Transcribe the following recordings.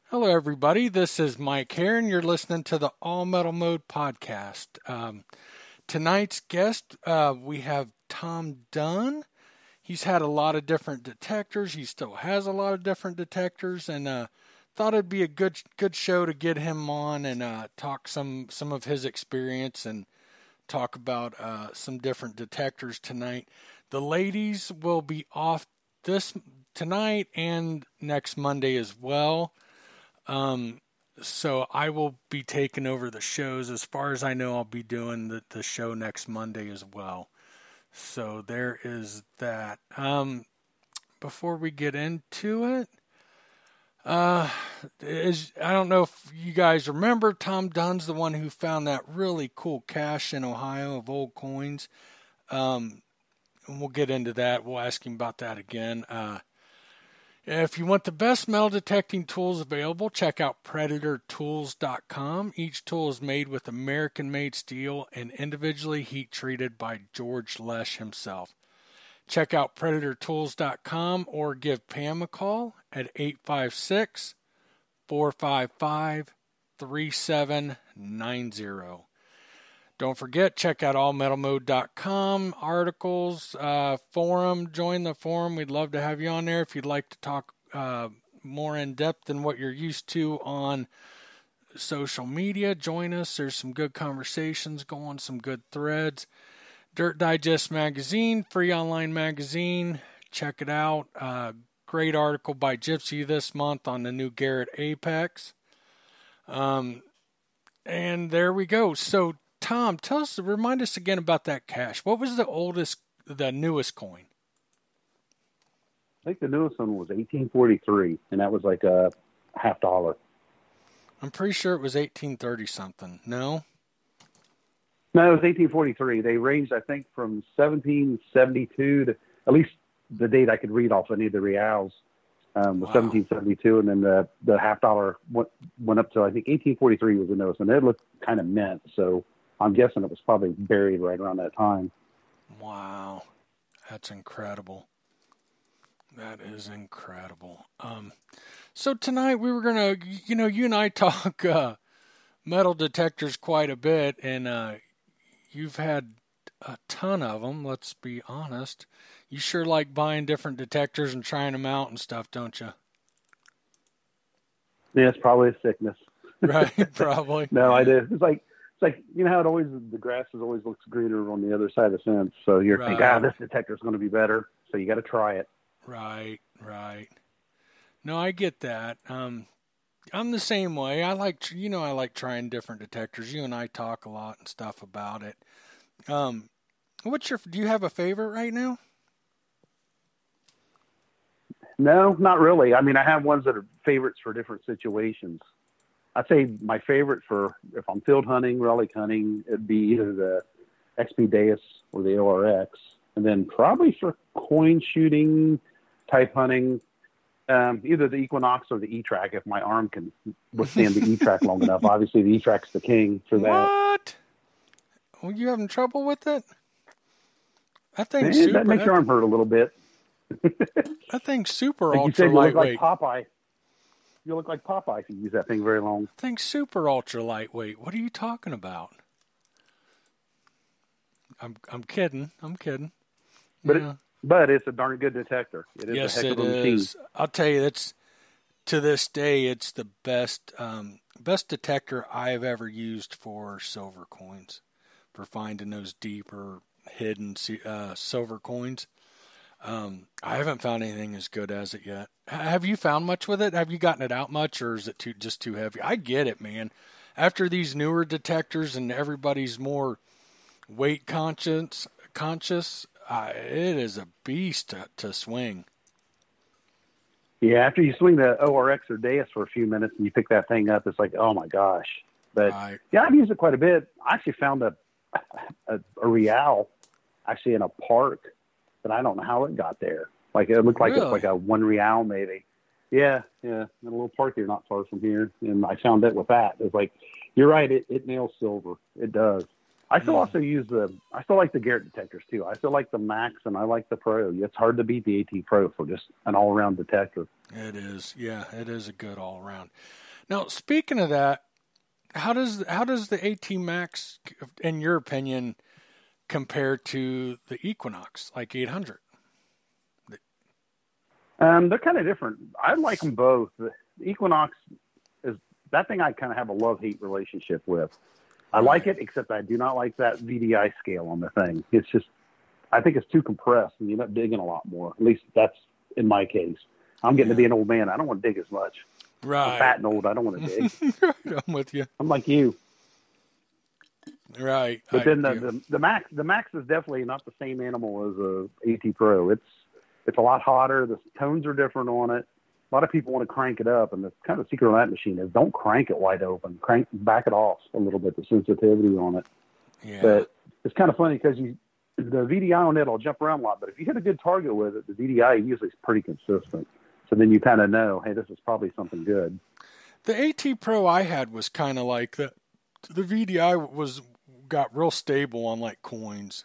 Hello, everybody. This is Mike here, and you're listening to the All Metal Mode podcast. Tonight's guest, we have Tom Dunn. He's had a lot of different detectors. He still has a lot of different detectors, and thought it'd be a good show to get him on and talk some of his experience and talk about some different detectors tonight. The ladies will be off this tonight and next Monday as well. So I will be taking over the shows. As far as I know, I'll be doing the show next Monday as well. So there is that. Before we get into it, I don't know if you guys remember, Tom Dunn's the one who found that really cool cache in Ohio of old coins. And we'll get into that. We'll ask him about that again. If you want the best metal detecting tools available, check out PredatorTools.com. Each tool is made with American-made steel and individually heat-treated by George Lesh himself. Check out PredatorTools.com or give Pam a call at 856-455-3790. Don't forget, check out allmetalmode.com, articles, forum, join the forum. We'd love to have you on there if you'd like to talk more in depth than what you're used to on social media. Join us. There's some good conversations going, some good threads. Dirt Digest magazine, free online magazine. Check it out. Great article by Gypsy this month on the new Garrett Apex. And there we go. So, Tom, remind us again about that cache. What was the newest coin? I think the newest one was 1843, and that was like a $50. I'm pretty sure it was 1830 something. No? No, it was 1843. They ranged, I think, from 1772 to at least the date I could read off any of the reals was 1772, and then the $50 went up to, I think, 1843 was the newest, and it looked kind of mint, so I'm guessing it was probably buried right around that time. Wow. That's incredible. That is incredible. So tonight we were going to, you and I talk metal detectors quite a bit, and you've had a ton of them, let's be honest. You sure like buying different detectors and trying them out and stuff, don't you? Yeah, it's probably a sickness. Right, probably. No, I do. It's like, you know how the grass always looks greener on the other side of the fence. So you're thinking, this detector's going to be better. So you got to try it. Right. No, I get that. I'm the same way. I like trying different detectors. You and I talk a lot and stuff about it. Do you have a favorite right now? No, not really. I mean, I have ones that are favorites for different situations. I'd say my favorite for if I'm field hunting, relic hunting, it'd be either the XP Deus or the ORX. And then probably for coin shooting type hunting, either the Equinox or the E-Track if my arm can withstand the E-Track long enough. Obviously, the E-Track's the king for that. What? Well, you having trouble with it? That thing's super. That makes your arm hurt a little bit. That thing's super like ultra you said, you lightweight. Look like Popeye. You look like Popeye if you use that thing very long. That thing's super ultra lightweight. What are you talking about? I'm kidding. But it's a darn good detector. It is yes, a heck of a machine. Is. I'll tell you, to this day, it's the best detector I've ever used for silver coins, for finding those deeper hidden silver coins. I haven't found anything as good as it yet. Have you found much with it? Have you gotten it out much, or is it just too heavy? I get it, man. After these newer detectors and everybody's more weight conscious, it is a beast to swing. Yeah, after you swing the ORX or Deus for a few minutes and you pick that thing up, it's like, oh my gosh. But yeah, I've used it quite a bit. I actually found a real actually in a park, but I don't know how it got there. Like it looked like it's like a 1 real maybe. Yeah, in a little park here not far from here, and I found it with that. It's like, you're right, it nails silver. It does. I still also I still like the Garrett detectors too. I still like the Max and I like the Pro. It's hard to beat the AT Pro for just an all-around detector. It is. Yeah, it is a good all-around. Now, speaking of that, how does the AT Max, in your opinion, compare to the Equinox, like 800? They're kind of different. I like them both. The Equinox is that thing I kind of have a love-hate relationship with. I like it, except I do not like that VDI scale on the thing. It's just, I think it's too compressed, and you end up digging a lot more. At least that's in my case. I'm getting to be an old man. I don't want to dig as much. Right. I'm fat and old. I don't want to dig. I'm with you. I'm like you. Right. But then the Max is definitely not the same animal as a AT Pro. It's a lot hotter. The tones are different on it. A lot of people want to crank it up, and the kind of secret on that machine is don't crank it wide open. Back it off a little bit, the sensitivity on it. Yeah. But it's kind of funny because the VDI on it will jump around a lot, but if you hit a good target with it, the VDI usually is pretty consistent. So then you kind of know, hey, this is probably something good. The AT Pro I had was kind of like that. The VDI got real stable on like coins.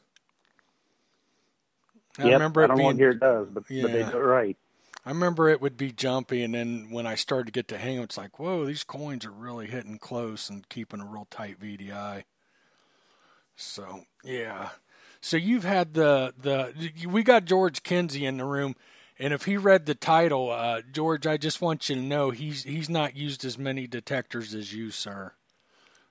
I remember I don't know what here it does, but they do it right. I remember it would be jumpy, and then when I started to get to hang, it's like, whoa, these coins are really hitting close and keeping a real tight VDI. So, yeah. So you've had we got George Kinsey in the room, and if he read the title, George, I just want you to know he's not used as many detectors as you, sir.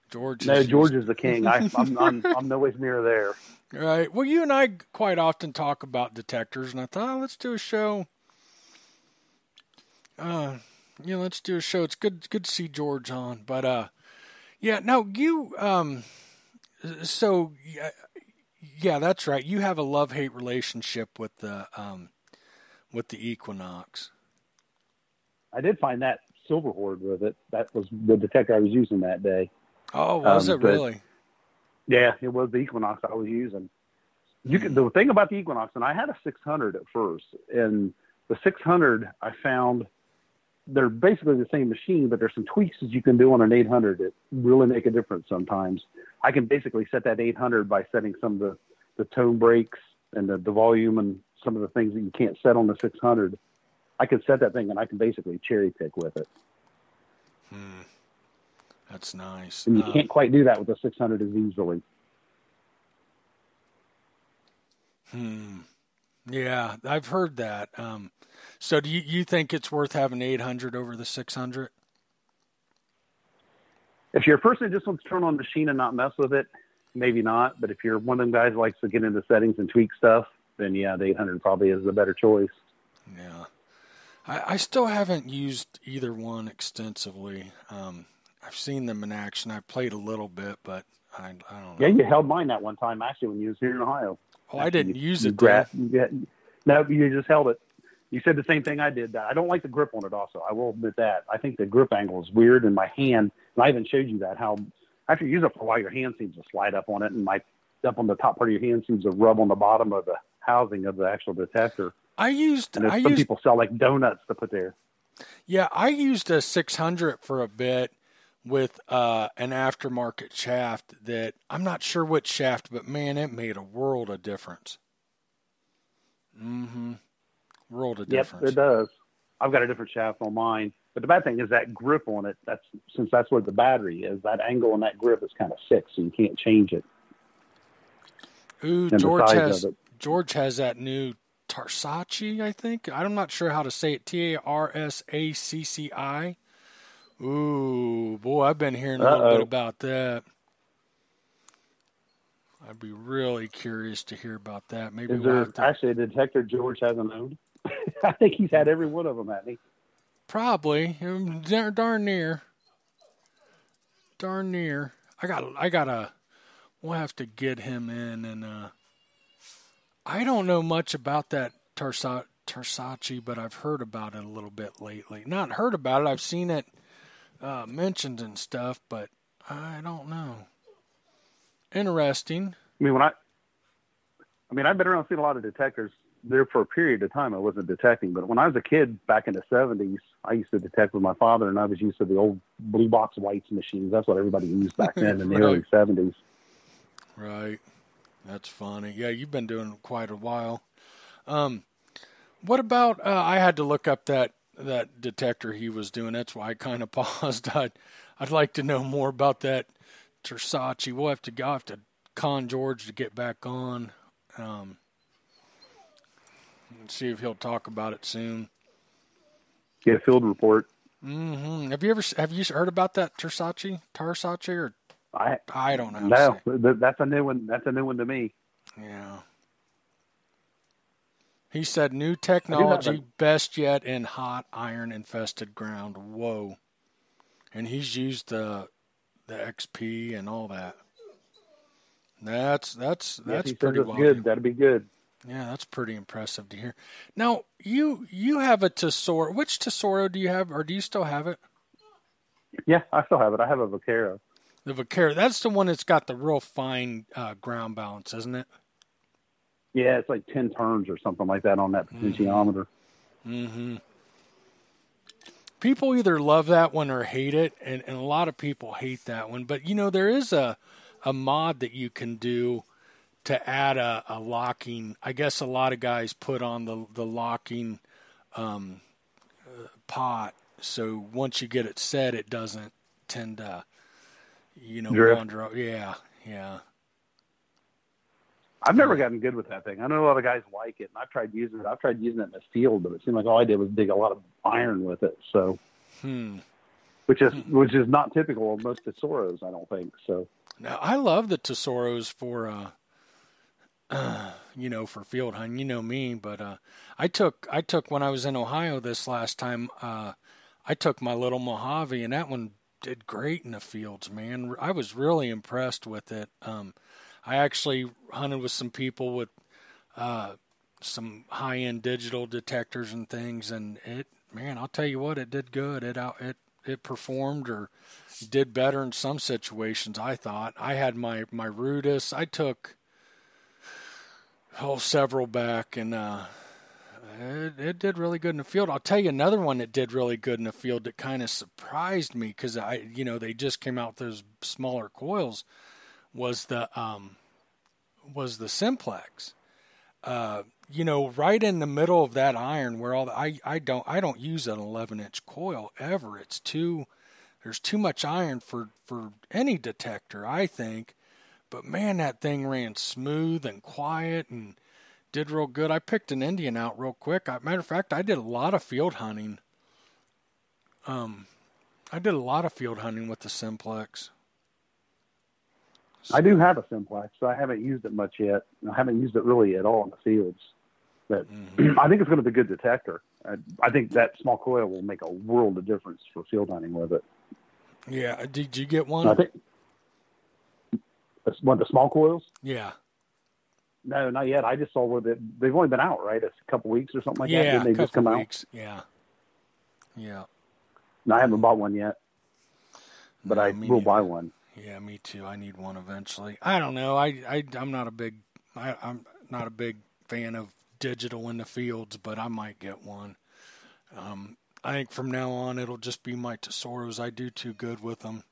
George is the king. I'm nowhere near there. Right. Well, you and I quite often talk about detectors, and I thought, let's do a show. Let's do a show. It's good to see George on. But now you that's right. You have a love-hate relationship with the Equinox. I did find that silver horde with it. That was the detector I was using that day. Oh, was it really? Yeah, it was the Equinox I was using. The thing about the Equinox, and I had a 600 at first, and the 600 I found they're basically the same machine, but there's some tweaks that you can do on an 800 that really make a difference sometimes. I can basically set that 800 by setting some of the tone breaks and the volume and some of the things that you can't set on the 600. I can set that thing, and I can basically cherry pick with it. That's nice. And you can't quite do that with the 600 as easily. Yeah, I've heard that. So do you think it's worth having 800 over the 600? If you're a person who just wants to turn on the machine and not mess with it, maybe not. But if you're one of them guys who likes to get into settings and tweak stuff, then yeah, the 800 probably is the better choice. Yeah. I still haven't used either one extensively. I've seen them in action. I've played a little bit, but I don't know. Yeah, you held mine that one time, actually, when you was here in Ohio. Oh, I didn't use it. No, you just held it. You said the same thing I did. I don't like the grip on it also. I will admit that. I think the grip angle is weird in my hand. And I even showed you that, how after you use it for a while, your hand seems to slide up on it, and up on the top part of your hand seems to rub on the bottom of the housing of the actual detector. Some people sell like donuts to put there. Yeah, I used a 600 for a bit with an aftermarket shaft that I'm not sure which shaft, but man, it made a world of difference. World of difference. Yep, it does. I've got a different shaft on mine, but the bad thing is that grip on it. Since that's where the battery is. That angle on that grip is kind of fixed, so you can't change it. Ooh, George has that new Tarsaci, I think. I'm not sure how to say it. Tarsacci. Ooh, boy, I've been hearing a little bit about that. I'd be really curious to hear about that. Maybe is there actually a detector George hasn't owned? I think he's had every one of them, hasn't he? Probably. Darn near. We'll have to get him in, and I don't know much about that Tarsaci, but I've heard about it a little bit lately. Not heard about it. I've seen it mentioned and stuff, but I don't know. Interesting. I've been around seeing a lot of detectors. There for a period of time I wasn't detecting, but when I was a kid back in the 70s, I used to detect with my father, and I was used to the old blue box whites machines. That's what everybody used back then in the early 70s. Right. That's funny. Yeah, you've been doing it quite a while. What about? I had to look up that detector he was doing. That's why I kind of paused. I'd like to know more about that Tersace. We'll have to go. I have to con George to get back on. And see if he'll talk about it soon. Get a field report. Mm-hmm. Have you heard about that Tersace or I don't know how to say No, that's a new one. That's a new one to me. Yeah. He said new I do have technology, best yet in hot iron infested ground. Whoa. And he's used the XP and all that. That's Yes, he pretty says it's wild. good. That'd be good. Yeah, that's pretty impressive to hear. Now, you have a Tesoro. Which Tesoro do you have, or do you still have it? Yeah, I still have it. I have a Vaquero. The Vaquero. That's the one that's got the real fine ground balance, isn't it? Yeah, it's like 10 turns or something like that on that potentiometer. Mm-hmm. People either love that one or hate it, and a lot of people hate that one. But, there is a mod that you can do to add a locking. I guess a lot of guys put on the locking pot, so once you get it set, it doesn't tend to, Drift. wander out. Yeah, yeah. I've never gotten good with that thing. I know a lot of guys like it, and I've tried using it. I've tried using it in the field, but it seemed like all I did was dig a lot of iron with it. So, which is not typical of most Tesoros, I don't think. So, now I love the Tesoros for for field hunting. You know me, but I took when I was in Ohio this last time. I took my little Mojave, and that one did great in the fields. Man, I was really impressed with it. I actually hunted with some people with some high-end digital detectors and things, and I'll tell you what, it did good. It performed or did better in some situations. I thought I had my Rudis. I took several back, and it did really good in the field. I'll tell you another one that did really good in the field that kind of surprised me because they just came out with those smaller coils. Was the Simplex, right in the middle of that iron where I don't use an 11-inch coil ever. There's too much iron for any detector, I think. But man, that thing ran smooth and quiet and did real good. I picked an Indian out real quick. Matter of fact, I did a lot of field hunting. With the Simplex. I do have a Simplex, so I haven't used it much yet. I haven't used it really at all in the fields. But I think it's going to be a good detector. I think that small coil will make a world of difference for field hunting with it. Yeah. Did you get one? I think the small coils? Yeah. No, not yet. I just saw where they've only been out, right? It's a couple weeks or something like that. Yeah, Didn't they just come weeks. out? Yeah. Yeah. No, I haven't bought one yet, but I will buy one. Yeah, me too. I need one eventually. I don't know. I'm not a big fan of digital in the fields, but I might get one. I think from now on it'll just be my Tesoros. I do too good with them.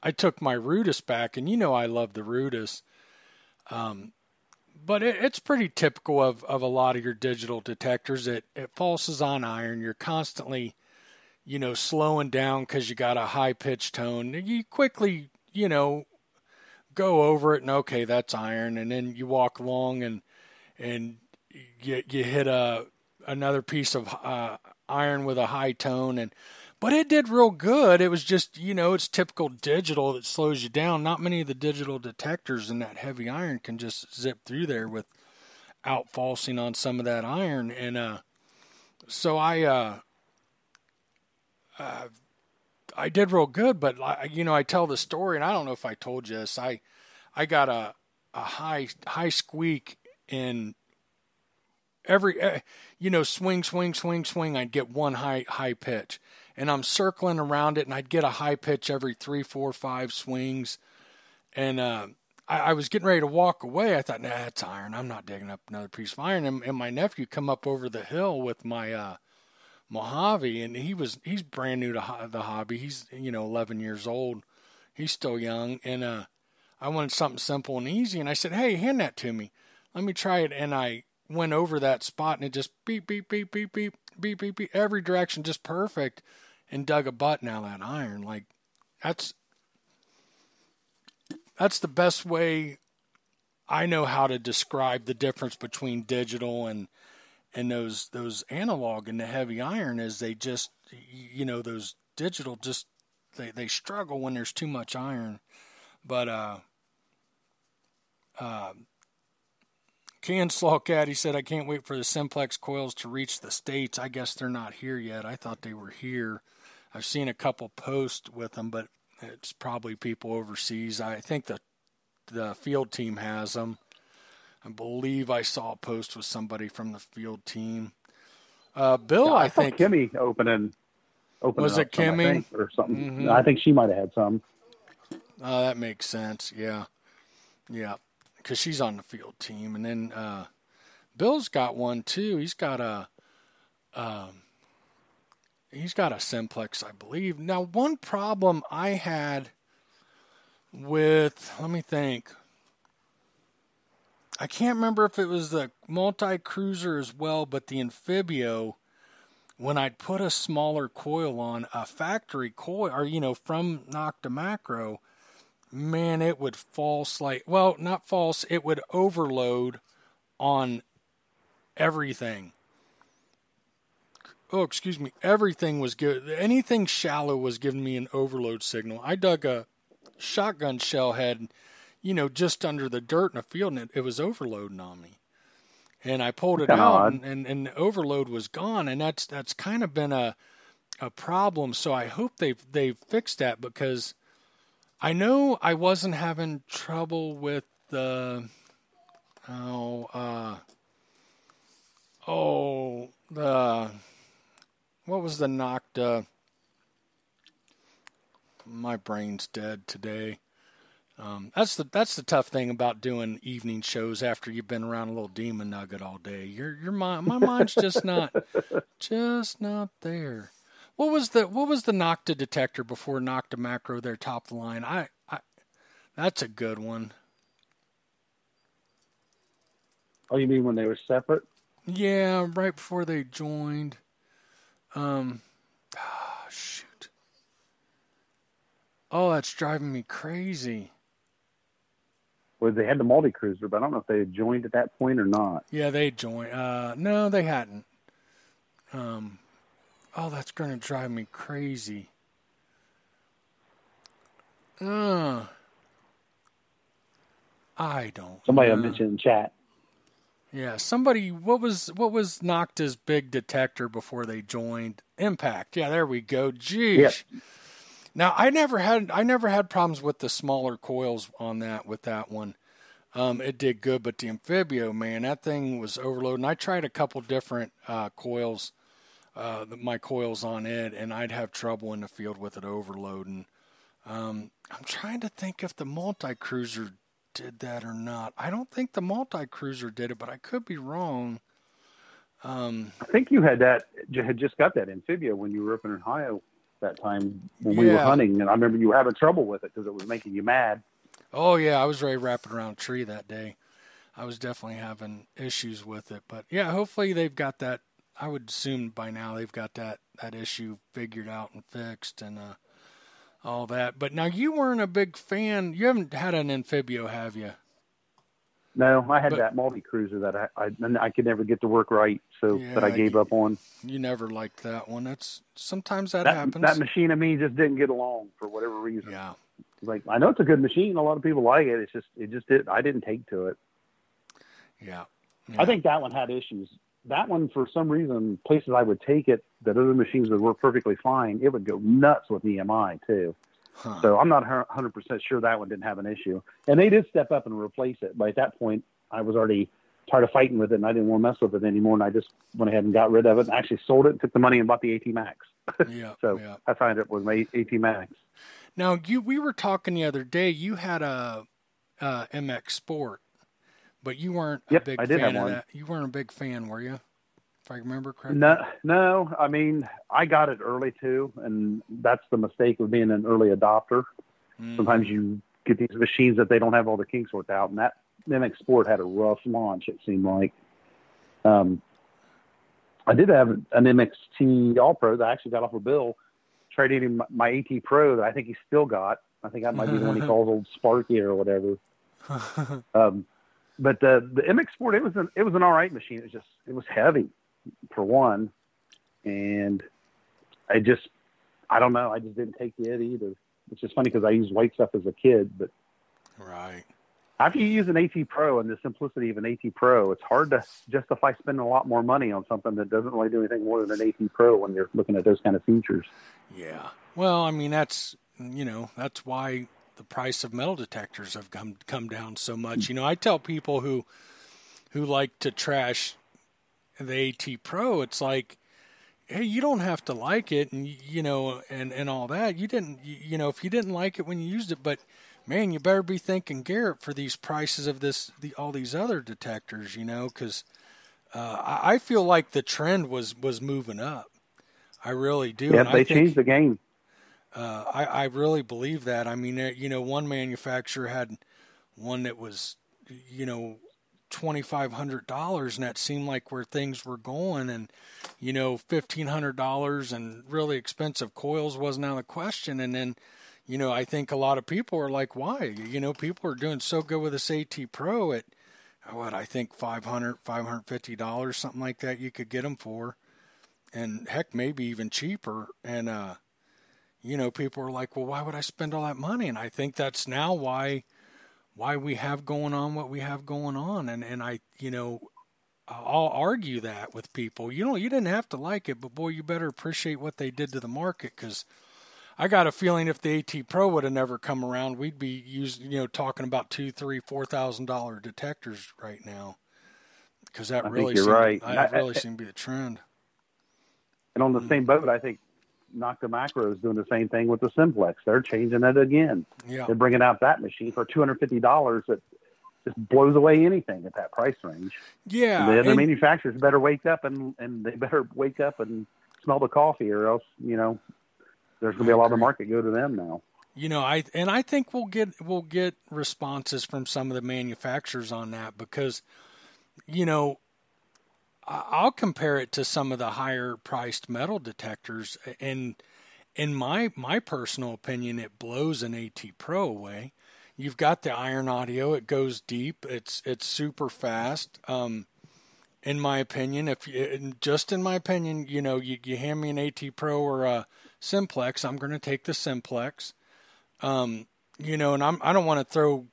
I took my Rudis back, and I love the Rudis. But it's pretty typical of a lot of your digital detectors. It pulses on iron. You're constantly slowing down because you got a high pitch tone. You quickly, go over it and okay, that's iron. And then you walk along and you hit another piece of iron with a high tone. But it did real good. It was just, it's typical digital that slows you down. Not many of the digital detectors in that heavy iron can just zip through there without falsing on some of that iron. And so I did real good, but I tell the story, and I don't know if I told you this. I got a high squeak in every swing. I'd get one high pitch, and I'm circling around it, and I'd get a high pitch every 3, 4, 5 swings, and I was getting ready to walk away. I thought, nah, that's iron. I'm not digging up another piece of iron. And my nephew come up over the hill with my Mojave, and he's brand new to the hobby. He's 11 years old. He's still young, and I wanted something simple and easy. And I said, hey, hand that to me. Let me try it. And I went over that spot and it just beep, beep, beep, beep, beep, beep, beep, beep, every direction, just perfect, and dug a button out of that iron. Like, that's the best way I know how to describe the difference between digital and those analog and the heavy iron is they just, those digital just, they struggle when there's too much iron. But Can Slaw Cat, he said, I can't wait for the simplex coils to reach the States. I guess they're not here yet. I thought they were here. I've seen a couple posts with them, but it's probably people overseas. I think the field team has them. I believe I saw a post with somebody from the field team. Bill, I think Kimmy opening was it Kimmy or something? Mm-hmm. I think she might have had some. That makes sense. Yeah, because she's on the field team, and then Bill's got one too. He's got a simplex, I believe. Now, one problem I had with, let me think. I can't remember if it was the multi-cruiser as well, but the Amphibio, when I'd put a smaller coil on, a factory coil, or, from Nokta Makro, man, it would false not false, it would overload on everything. Oh, excuse me. Everything was good. Anything shallow was giving me an overload signal. I dug a shotgun shell head, just under the dirt in a field, and it was overloading on me. And I pulled it out, and the overload was gone. And that's kind of been a problem. So I hope they've fixed that, because I know I wasn't having trouble with the what was the Nokta? My brain's dead today. That's the tough thing about doing evening shows after you've been around a little demon nugget all day. Your mind, my mind's just not there. What was the Nokta detector before Nokta Makro? Their top of the line. I that's a good one. Oh, you mean when they were separate? Yeah, right before they joined. Shoot. Oh, that's driving me crazy. Well, they had the multi-cruiser, but I don't know if they had joined at that point or not. Yeah, they joined. No, they hadn't. Oh, that's going to drive me crazy. I don't Somebody know. mentioned in chat. Yeah, somebody. What was Nokta's big detector before they joined? Impact. Yeah, there we go. Jeez. Yep. Now I never had problems with the smaller coils on that with that one. It did good, but the Amphibio, man, that thing was overloading. I tried a couple different coils, my coils on it, and I'd have trouble in the field with it overloading. I'm trying to think if the multi-cruiser did that or not. I don't think the multi-cruiser did it, but I could be wrong. I think you had just got that Amphibio when you were up in Ohio that time when we were hunting, and I remember you were having trouble with it because it was making you mad. Oh yeah, I was ready wrapping around a tree that day. I was definitely having issues with it, but yeah, hopefully they've got that. I would assume by now they've got that issue figured out and fixed and all that. But now you weren't a big fan. You haven't had an Amphibio, have you? No, I had that multi-cruiser that I could never get to work right, so that I gave up on. You never liked that one. Sometimes that happens. That machine and me just didn't get along for whatever reason. Yeah. Like, I know it's a good machine. A lot of people like it. I didn't take to it. Yeah. I think that one had issues. That one, for some reason, places I would take it that other machines would work perfectly fine, it would go nuts with EMI too. Huh. So I'm not 100% sure that one didn't have an issue. And they did step up and replace it. But at that point, I was already tired of fighting with it, and I didn't want to mess with it anymore. And I just went ahead and got rid of it and actually sold it and took the money and bought the AT Max. Yeah. So that's how I ended up with my AT Max. Now, we were talking the other day. You had a MX Sport, but you weren't a big fan of that. You weren't a big fan, were you? If I remember correctly. No. I mean, I got it early too, and that's the mistake of being an early adopter. Mm-hmm. Sometimes you get these machines that they don't have all the kinks worked out. And that MX Sport had a rough launch, it seemed like. I did have an MXT All-Pro that I actually got off a bill, traded him my AT Pro that I think he still got. I think that might be the one he calls old Sparky or whatever. But the MX Sport, it was an all right machine. It was heavy for one. And I don't know. I just didn't take the it either. It's just funny because I used white stuff as a kid, but right. After you use an AT Pro and the simplicity of an AT Pro, it's hard to justify spending a lot more money on something that doesn't really do anything more than an AT Pro when you're looking at those kind of features. Yeah. Well, I mean, that's why the price of metal detectors have come down so much. I tell people who like to trash the AT Pro, it's like, hey, you don't have to like it, and and all that. You didn't, if you didn't like it when you used it, but man, you better be thanking Garrett for these prices of all these other detectors, because I feel like the trend was moving up. I really do. Yeah, they changed the game. I really believe that. I mean, one manufacturer had one that was, $2,500, and that seemed like where things were going, and $1,500 and really expensive coils wasn't out of the question. And then I think a lot of people are like, why? People are doing so good with this AT Pro at I think $500, $550, something like that you could get them for, and heck, maybe even cheaper. And people are like, well, why would I spend all that money? And I think that's now why we have going on what we have going on. And I, I'll argue that with people. You didn't have to like it, but boy, you better appreciate what they did to the market, because I got a feeling if the AT Pro would have never come around, we'd be talking about $2,000, $3,000, $4,000 detectors right now, because that really seemed to be the trend. And on the same boat, I think Nokta Makro is doing the same thing with the Simplex. They're changing it again. Yeah. They're bringing out that machine for $250 that just blows away anything at that price range. Yeah, the other manufacturers better wake up and they better wake up and smell the coffee, or else there's going to be a lot of the market go to them now. I think we'll get responses from some of the manufacturers on that, because I'll compare it to some of the higher priced metal detectors, and in my personal opinion, it blows an AT Pro away. You've got the iron audio; it goes deep. It's super fast. In my opinion, you hand me an AT Pro or a Simplex, I'm going to take the Simplex. And I don't want to throw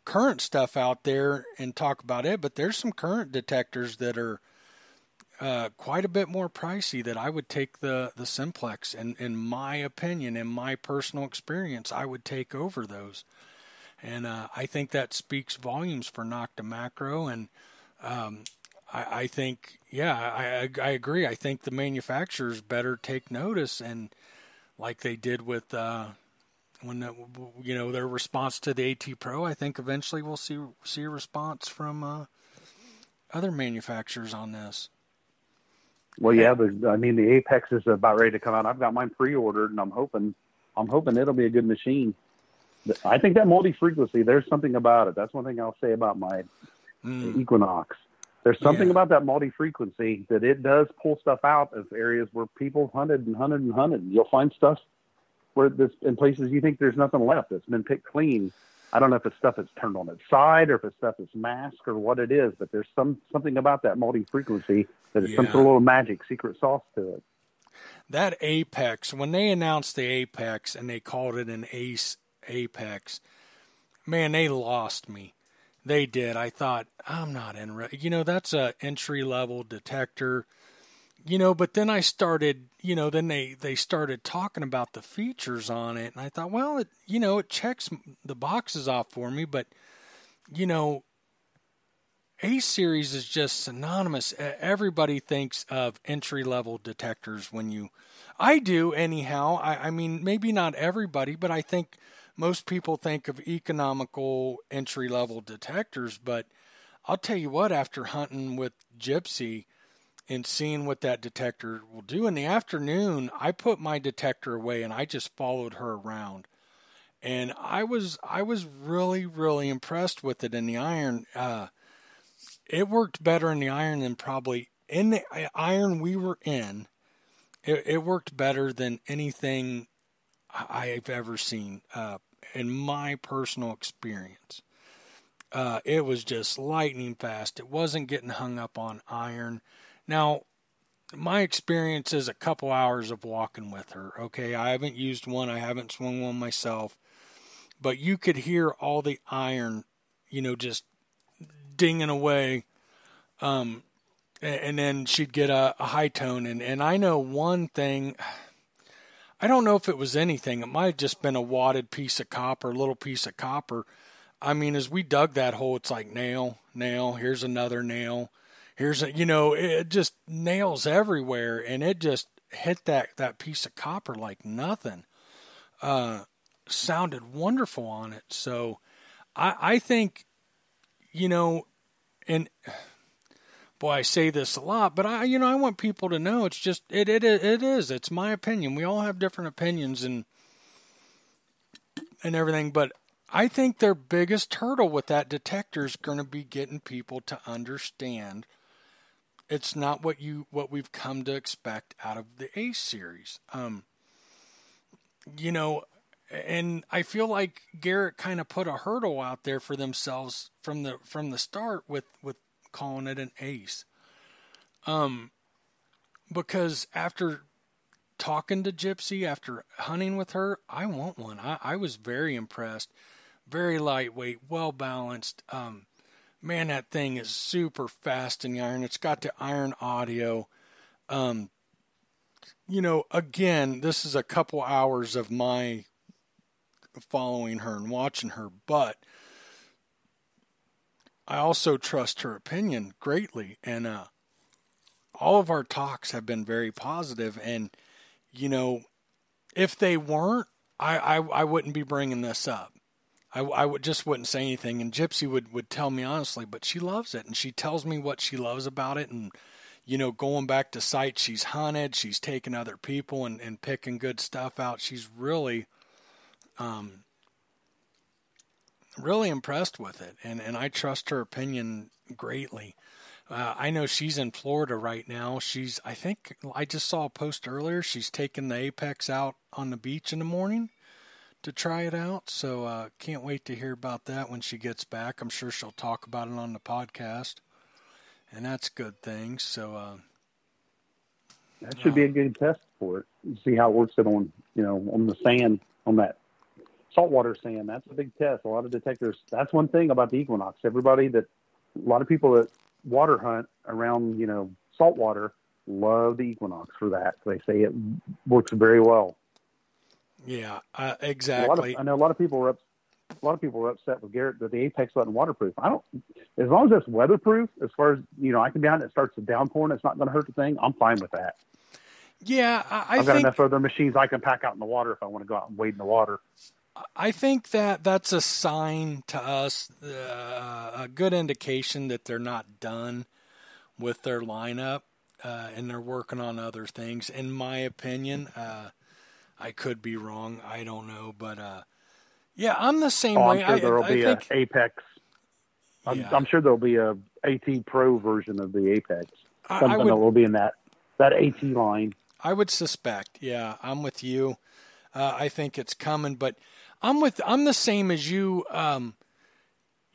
current stuff out there and talk about it, but there's some current detectors that are quite a bit more pricey that I would take the Simplex. And in my opinion, in my personal experience, I would take over those. And I think that speaks volumes for Nokta Makro. And I think, I agree. I think the manufacturers better take notice, and like they did with when their response to the AT Pro, I think eventually we'll see a response from other manufacturers on this. Well, yeah, the Apex is about ready to come out. I've got mine pre-ordered, and I'm hoping it'll be a good machine. I think that multi-frequency, there's something about it. That's one thing I'll say about my Equinox. There's something about that multi-frequency that it does pull stuff out of areas where people hunted. You'll find stuff where in places you think there's nothing left. It's been picked clean. I don't know if it's stuff that's turned on its side or if it's stuff that's masked or what it is, but there's something about that multi-frequency that is some sort of little magic secret sauce to it. That Apex, when they announced the Apex and they called it an Apex, man, they lost me. They did. I thought, I'm not interested. That's a entry-level detector. But then I started, then they started talking about the features on it. And I thought, well, it checks the boxes off for me. But, A-Series is just synonymous. Everybody thinks of entry-level detectors I do anyhow. I mean, maybe not everybody, but I think most people think of economical entry-level detectors, but I'll tell you what, after hunting with Gypsy and seeing what that detector will do in the afternoon, I put my detector away and I just followed her around. And I was really, really impressed with it in the iron. It worked better in the iron than probably in the iron we were in. It worked better than anything I've ever seen in my personal experience. It was just lightning fast. It wasn't getting hung up on iron. Now, my experience is a couple hours of walking with her. Okay, I haven't used one. I haven't swung one myself. But you could hear all the iron, just dinging away. And then she'd get a high tone. And I know one thing. I don't know if it was anything. It might have just been a wadded piece of copper, a little piece of copper. I mean, as we dug that hole, it's like nail, here's another nail. It just nails everywhere. And it just hit that piece of copper like nothing. Sounded wonderful on it. So I think, and boy, I say this a lot, but I want people to know it's just, it is, it's my opinion. We all have different opinions and everything, but I think their biggest hurdle with that detector is going to be getting people to understand it's not what we've come to expect out of the Ace series. And I feel like Garrett kind of put a hurdle out there for themselves from the start with calling it an Ace. Because after talking to Gypsy, after hunting with her, I want one. I was very impressed. Very lightweight, well balanced. Man, that thing is super fast in the iron. It's got the iron audio. Again, this is a couple hours of my following her and watching her, but I also trust her opinion greatly. And all of our talks have been very positive. And, if they weren't, I wouldn't be bringing this up. I wouldn't say anything. And Gypsy would tell me honestly, but she loves it. And she tells me what she loves about it. And, going back to sites she's hunted, she's taken other people and picking good stuff out. She's really, really impressed with it. And I trust her opinion greatly. I know she's in Florida right now. I think I just saw a post earlier. She's taking the Apex out on the beach in the morning to try it out. So can't wait to hear about that when she gets back. I'm sure she'll talk about it on the podcast. And that's a good thing. So that should be a good test for it. See how it works on the sand, on that saltwater sand. That's a big test. A lot of detectors. That's one thing about the Equinox. A lot of people that water hunt around, saltwater love the Equinox for that. They say it works very well. Yeah, exactly. I know a lot of people were upset with Garrett that the Apex wasn't waterproof. As long as it's weatherproof, as far as, I can be out and it starts to downpour and it's not going to hurt the thing, I'm fine with that. Yeah, I've got enough other machines I can pack out in the water if I want to go out and wade in the water. I think that's a sign to us, a good indication that they're not done with their lineup and they're working on other things. In my opinion, I could be wrong. I don't know, but yeah, I'm the same way. I'm sure there'll be an Apex. I'm sure there'll be a AT Pro version of the Apex. Something that will be in that AT line. I would suspect. Yeah, I'm with you. I think it's coming, but I'm the same as you.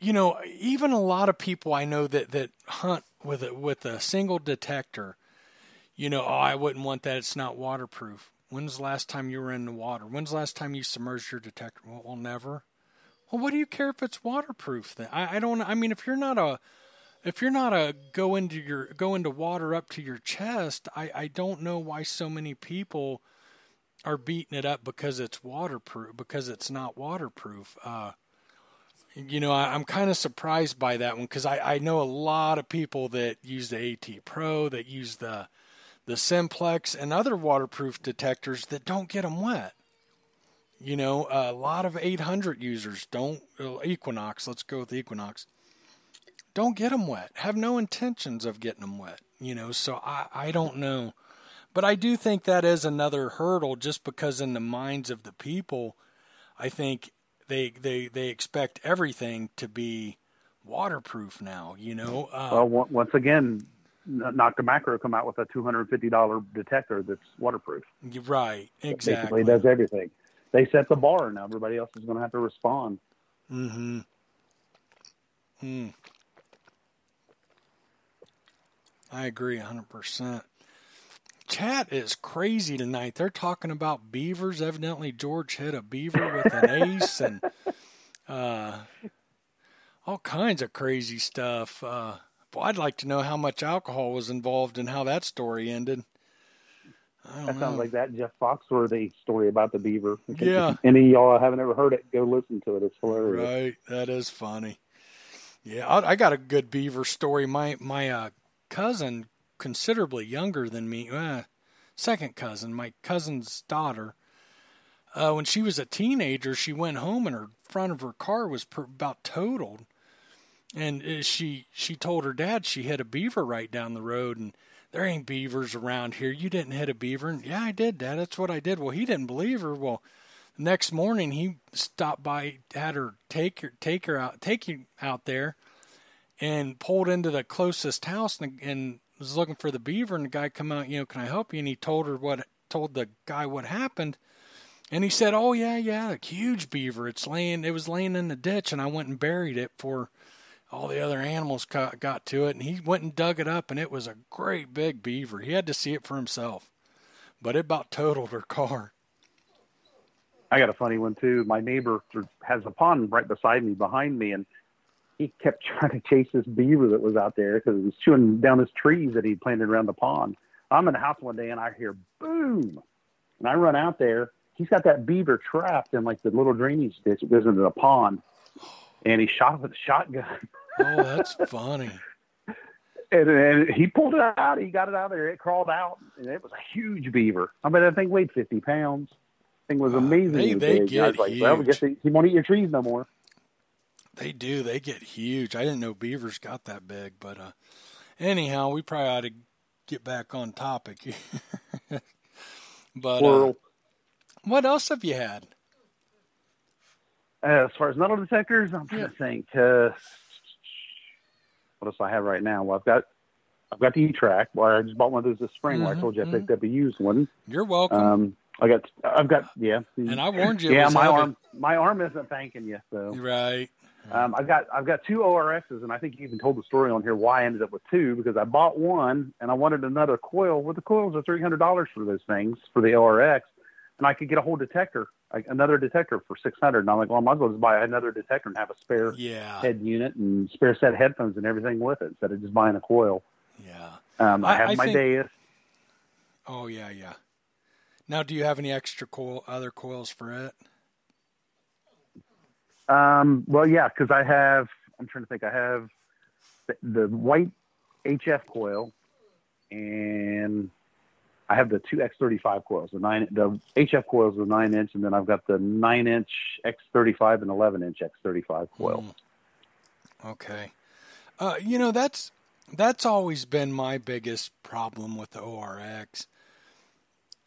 Even a lot of people I know that hunt with a single detector. I wouldn't want that. It's not waterproof. When's the last time you were in the water? When's the last time you submerged your detector? Well, never. Well, what do you care if it's waterproof then? I don't. I mean, if you're not a go into water up to your chest, I don't know why so many people are beating it up because it's waterproof, because it's not waterproof. I'm kind of surprised by that one because I know a lot of people that use the AT Pro, that use the Simplex and other waterproof detectors that don't get them wet. A lot of 800 users Equinox, let's go with the Equinox, don't get them wet, have no intentions of getting them wet, so I don't know. But I do think that is another hurdle just because in the minds of the people, I think they expect everything to be waterproof now, Well, once again, Nokta Makro come out with a $250 detector that's waterproof. Right, exactly. Basically, it does everything. They set the bar, and now everybody else is going to have to respond. Mm-hmm. I agree 100%. Chat is crazy tonight. They're talking about beavers. Evidently, George hit a beaver with an ace and all kinds of crazy stuff. Boy, I'd like to know how much alcohol was involved and how that story ended. That sounds like that Jeff Foxworthy story about the beaver. Yeah. If any of y'all haven't ever heard it, go listen to it. It's hilarious. Right. That is funny. Yeah, I got a good beaver story. My cousin, considerably younger than me, second cousin, my cousin's daughter, when she was a teenager, she went home and her front of her car was about totaled. And she told her dad she hit a beaver right down the road, and there ain't beavers around here. You didn't hit a beaver. And, yeah, I did, Dad. That's what I did. Well, he didn't believe her. Well, the next morning he stopped by, had her take you out there, and pulled into the closest house and was looking for the beaver. And the guy come out, can I help you? And he told the guy what happened. And he said, oh yeah, a huge beaver. It was laying in the ditch, and I went and buried it for all the other animals got to it, and he went and dug it up, and it was a great big beaver. He had to see it for himself, but it about totaled her car. I got a funny one too. My neighbor has a pond right beside me, behind me, and he kept trying to chase this beaver that was out there because it was chewing down his trees that he planted around the pond. I'm in the house one day, and I hear boom, and I run out there. He's got that beaver trapped in like the little drainage ditch that goes into the pond, and he shot it with a shotgun. Oh, that's funny. And he pulled it out. He got it out of there. It crawled out, and it was a huge beaver. I mean, that thing weighed 50 pounds. Thing was amazing. They get I was like, huge. well, I guess he won't eat your trees no more. They do. They get huge. I didn't know beavers got that big, but anyhow, we probably ought to get back on topic. But what else have you had? As far as metal detectors, I'm trying to think. What else do I have right now? Well, I've got the E-Track. Well, I just bought one of those this spring. Where I told you I picked up a used one. You're welcome. I've got And I warned you. Yeah, my arm isn't thanking you. So right. I've got two ORXs, and I think you even told the story on here why I ended up with two, because I bought one and I wanted another coil. Well, the coils are $300 for those things for the ORX, and I could get a whole detector, another detector for $600. And I'm like, well, I might as well just buy another detector and have a spare head unit and spare set of headphones and everything with it instead of just buying a coil. Yeah. I have my Deus. Oh yeah. Now, do you have any extra other coils for it? Well, yeah, because I'm trying to think. I have the white HF coil, and I have the two X35 coils. The HF coils are 9-inch, and then I've got the 9-inch X35 and 11-inch X35 coil. Okay. That's always been my biggest problem with the ORX.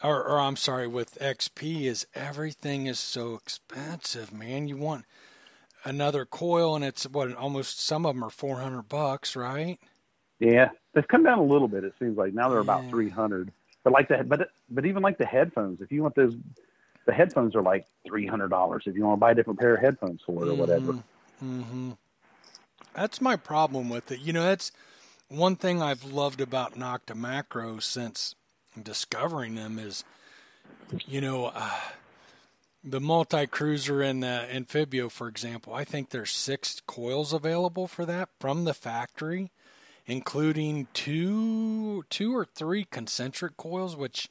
Or I'm sorry, with XP, is everything is so expensive, man. You want another coil, and it's almost, some of them are $400, right? Yeah, they've come down a little bit. It seems like now they're about $300. But even like the headphones, if you want those, the headphones are like $300 if you want to buy a different pair of headphones for it or whatever. Mm-hmm. That's my problem with it. That's one thing I've loved about Nokta Makro since discovering them is, the multi-cruiser and the Amphibio, for example. I think there's 6 coils available for that from the factory, including two or three concentric coils, which,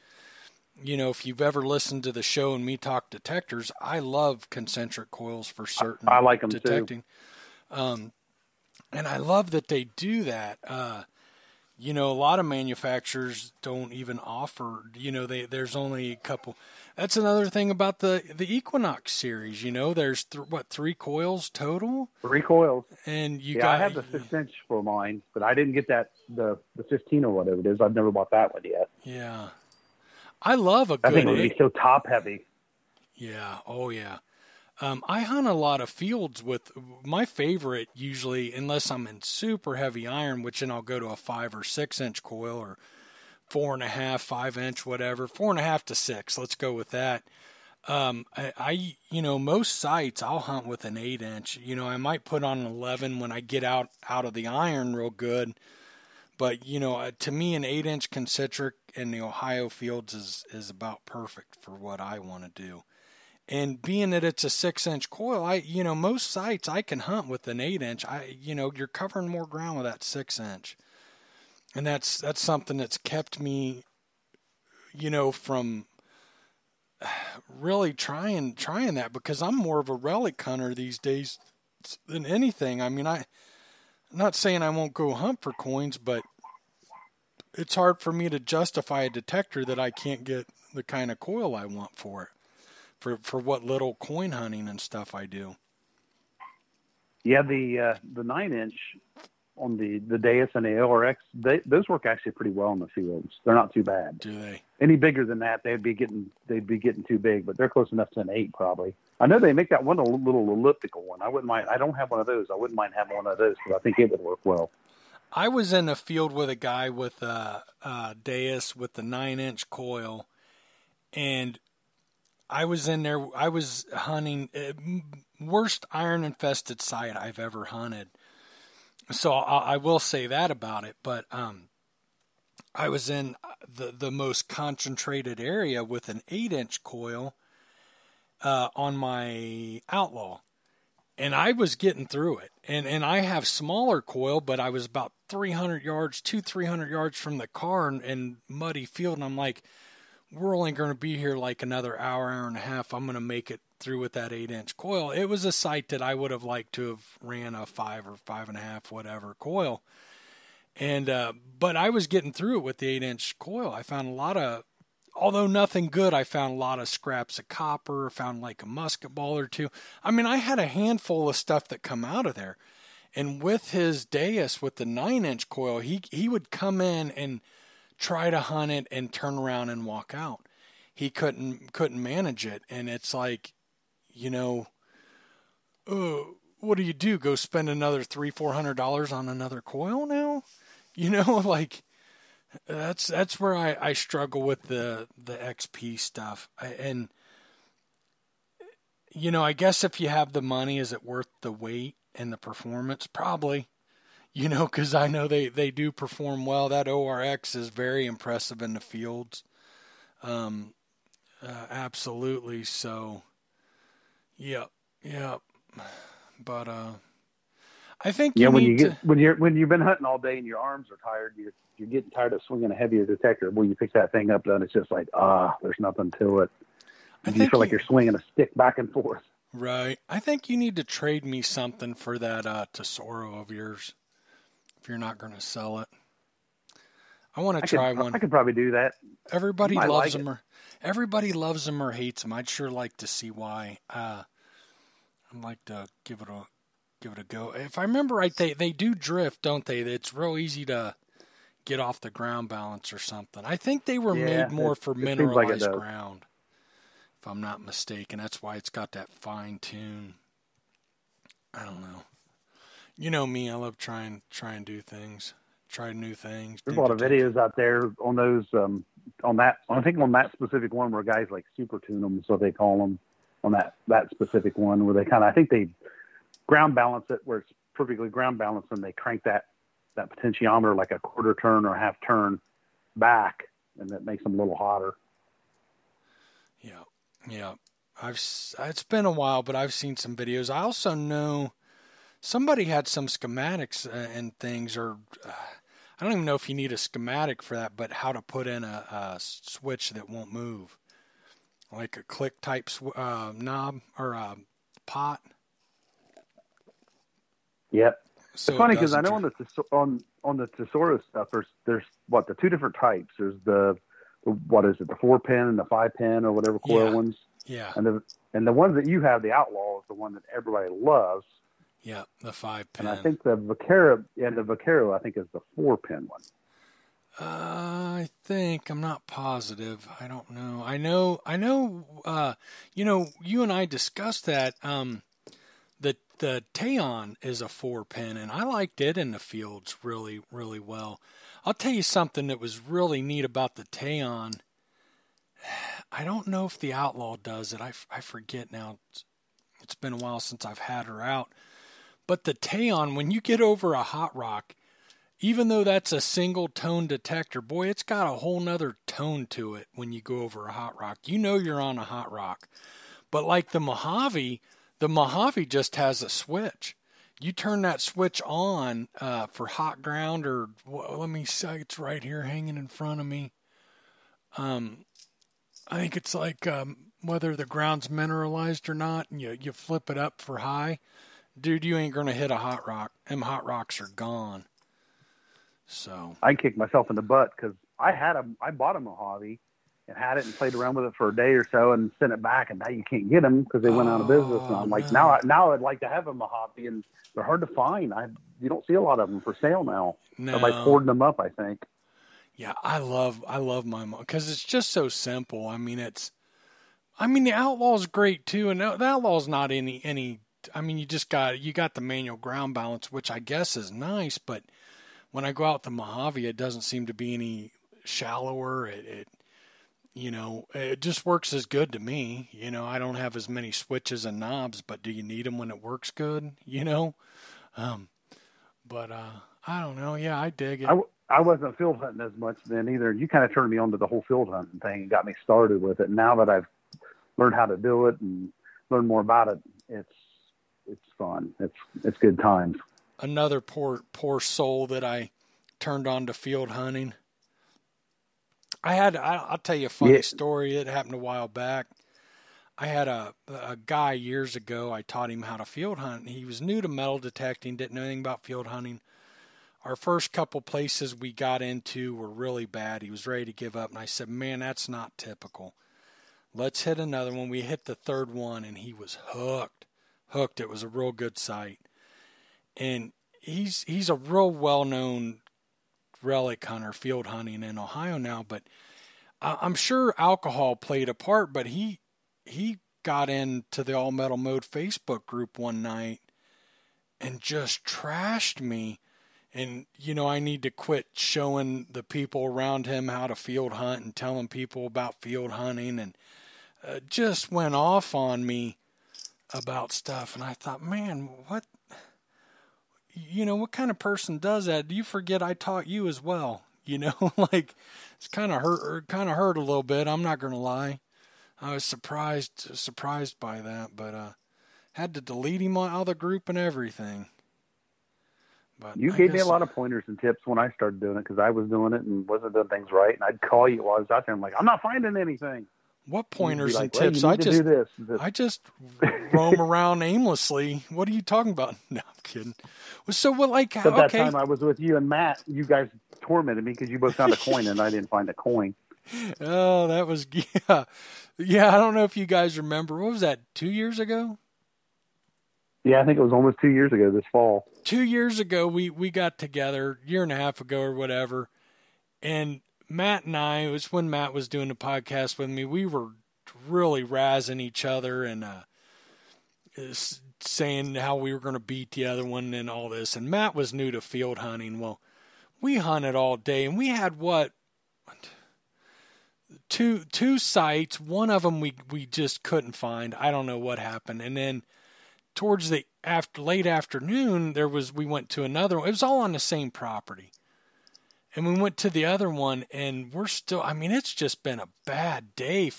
if you've ever listened to the show and me talk detectors, I love concentric coils for certain. I like them detecting. too. And I love that they do that. A lot of manufacturers don't even offer, there's only a couple. That's another thing about the Equinox series, there's 3 coils total? 3 coils. And I have the 6-inch for mine, but I didn't get that, the 15 or whatever it is. I've never bought that one yet. Yeah. I love a good... I think it would be so top heavy. Yeah. Oh, yeah. I hunt a lot of fields with my favorite usually, unless I'm in super heavy iron, which then I'll go to a 5 or 6 inch coil or 4.5, 5 inch, whatever, 4.5 to 6. Let's go with that. Most sites I'll hunt with an 8 inch. I might put on an 11 when I get out of the iron real good. But to me, an 8 inch concentric in the Ohio fields is about perfect for what I want to do. And being that it's a 6 inch coil, most sites I can hunt with an 8 inch. You're covering more ground with that 6 inch, and that's something that's kept me, from really trying that, because I'm more of a relic hunter these days than anything. I mean, I'm not saying I won't go hunt for coins, but it's hard for me to justify a detector that I can't get the kind of coil I want for it. For what little coin hunting and stuff I do. Yeah, the 9 inch on the Deus and the LRX, those work actually pretty well in the fields. They're not too bad. Do they? Any bigger than that, they'd be getting too big, but they're close enough to an 8 probably. I know they make that one a little elliptical one. I wouldn't mind. I don't have one of those. I wouldn't mind having one of those because I think it would work well. I was in a field with a guy with a Deus with the 9 inch coil, and I was in there. I was hunting worst iron infested site I've ever hunted. So I will say that about it. But I was in the most concentrated area with an 8 inch coil on my Outlaw, and I was getting through it. And I have smaller coil, but I was about 300 yards from the car in muddy field, and I'm like, we're only going to be here like another hour and a half. I'm going to make it through with that 8 inch coil. It was a site that I would have liked to have ran a 5 or 5.5, whatever coil. And, but I was getting through it with the 8 inch coil. I found a lot of, although nothing good, I found a lot of scraps of copper, found like a musket ball or two. I mean, I had a handful of stuff that come out of there. And with his Deus, with the 9 inch coil, he would come in and try to hunt it and turn around and walk out. He couldn't manage it. And it's like, what do you do? Go spend another $300-400 on another coil now? Like that's where I struggle with the XP stuff. I guess if you have the money, is it worth the wait and the performance? Probably. Because I know they do perform well. That ORX is very impressive in the fields. Absolutely. So, yeah. But I think when you've been hunting all day and your arms are tired, you're getting tired of swinging a heavier detector. When you pick that thing up, then it's just like there's nothing to it. You feel like you're swinging a stick back and forth. Right. I think you need to trade me something for that Tesoro of yours. If you're not going to sell it, I want to try one. I could probably do that. Everybody loves them, everybody loves them or hates them. I'd sure like to see why. I'd like to give it a go. If I remember right, they do drift, don't they? It's real easy to get off the ground balance or something. I think they were made more for mineralized ground, if I'm not mistaken. That's why it's got that fine tune. I don't know. You know me, I love trying new things. There's a lot of videos out there on those, I think on that specific one where guys like super tune them, so they call them, on that specific one where they I think they ground balance it where it's perfectly ground balanced, and they crank that potentiometer like a quarter turn or a half turn back, and that makes them a little hotter. Yeah. It's been a while, but I've seen some videos. I also know somebody had some schematics and things, or I don't even know if you need a schematic for that, but how to put in a switch that won't move, like a click type knob or a pot. Yep. So it's funny because I know on the Tesoro stuff, there's the two different types. There's the 4-pin and the 5-pin or whatever coil ones. Yeah. And the ones that you have, the Outlaw, is the one that everybody loves. Yeah, the 5-pin. And I think the Vaquero I think is the 4-pin one. I think I'm not positive. I don't know. I know. You and I discussed that. The Taon is a 4-pin, and I liked it in the fields really, really well. I'll tell you something that was really neat about the Taon. I don't know if the Outlaw does it. I forget now. It's been a while since I've had her out. But the Taon, when you get over a hot rock, even though that's a single tone detector, boy, it's got a whole nother tone to it when you go over a hot rock. You know you're on a hot rock. But like the Mojave just has a switch. You turn that switch on for hot ground, or let me see, it's right here hanging in front of me. I think it's like whether the ground's mineralized or not, and you flip it up for high. Dude, you ain't going to hit a hot rock. Them hot rocks are gone. So I kicked myself in the butt because I bought a Mojave and had it and played around with it for a day or so and sent it back, and now you can't get them because they went out of business. And I'm like, no. now I'd like to have a Mojave, and they're hard to find. You don't see a lot of them for sale now. No. Everybody's hoarding them up, I think. Yeah, I love my mom because it's just so simple. The Outlaw's great too, and the Outlaw's not any. I mean, you got the manual ground balance, which I guess is nice, but when I go out the Mojave, it doesn't seem to be any shallower. It just works as good to me. I don't have as many switches and knobs, but do you need them when it works good? But I don't know. Yeah, I dig it. I wasn't field hunting as much then either. You kind of turned me on to the whole field hunting thing and got me started with it. And now that I've learned how to do it and learned more about it, it's fun. It's good times. Another poor soul that I turned on to field hunting. I'll tell you a funny story. It happened a while back. I had a guy years ago. I taught him how to field hunt. He was new to metal detecting, didn't know anything about field hunting. Our first couple places we got into were really bad. He was ready to give up, and I said, "Man, that's not typical. Let's hit another one." We hit the third one, and he was hooked. It was a real good site. And he's a real well-known relic hunter, field hunting in Ohio now, but I'm sure alcohol played a part, but he got into the All Metal Mode Facebook group one night and just trashed me. And, I need to quit showing the people around him how to field hunt and telling people about field hunting, and just went off on me about stuff. And I thought, man, what kind of person does that? Do you forget I taught you as well? Like, it's kind of hurt a little bit. I'm not going to lie. I was surprised by that, but had to delete him out of the group and everything. But you gave me a lot of pointers and tips when I started doing it because I was doing it and wasn't doing things right. And I'd call you while I was out there. I'm like, I'm not finding anything. What pointers and tips? I just roam around aimlessly. What are you talking about? No, I'm kidding. So what? Like, but that time I was with you and Matt, you guys tormented me because you both found a coin and I didn't find a coin. Oh, that was yeah. I don't know if you guys remember. What was that? 2 years ago? Yeah, I think it was almost 2 years ago this fall. 2 years ago, we got together, a year and a half ago or whatever, and Matt and I, it was when Matt was doing the podcast with me, we were really razzing each other and saying how we were going to beat the other one and all this. And Matt was new to field hunting. Well, we hunted all day, and we had two sites. One of them we just couldn't find. I don't know what happened. And then towards the late afternoon, we went to another one. It was all on the same property. And we went to the other one, and we're still, it's just been a bad day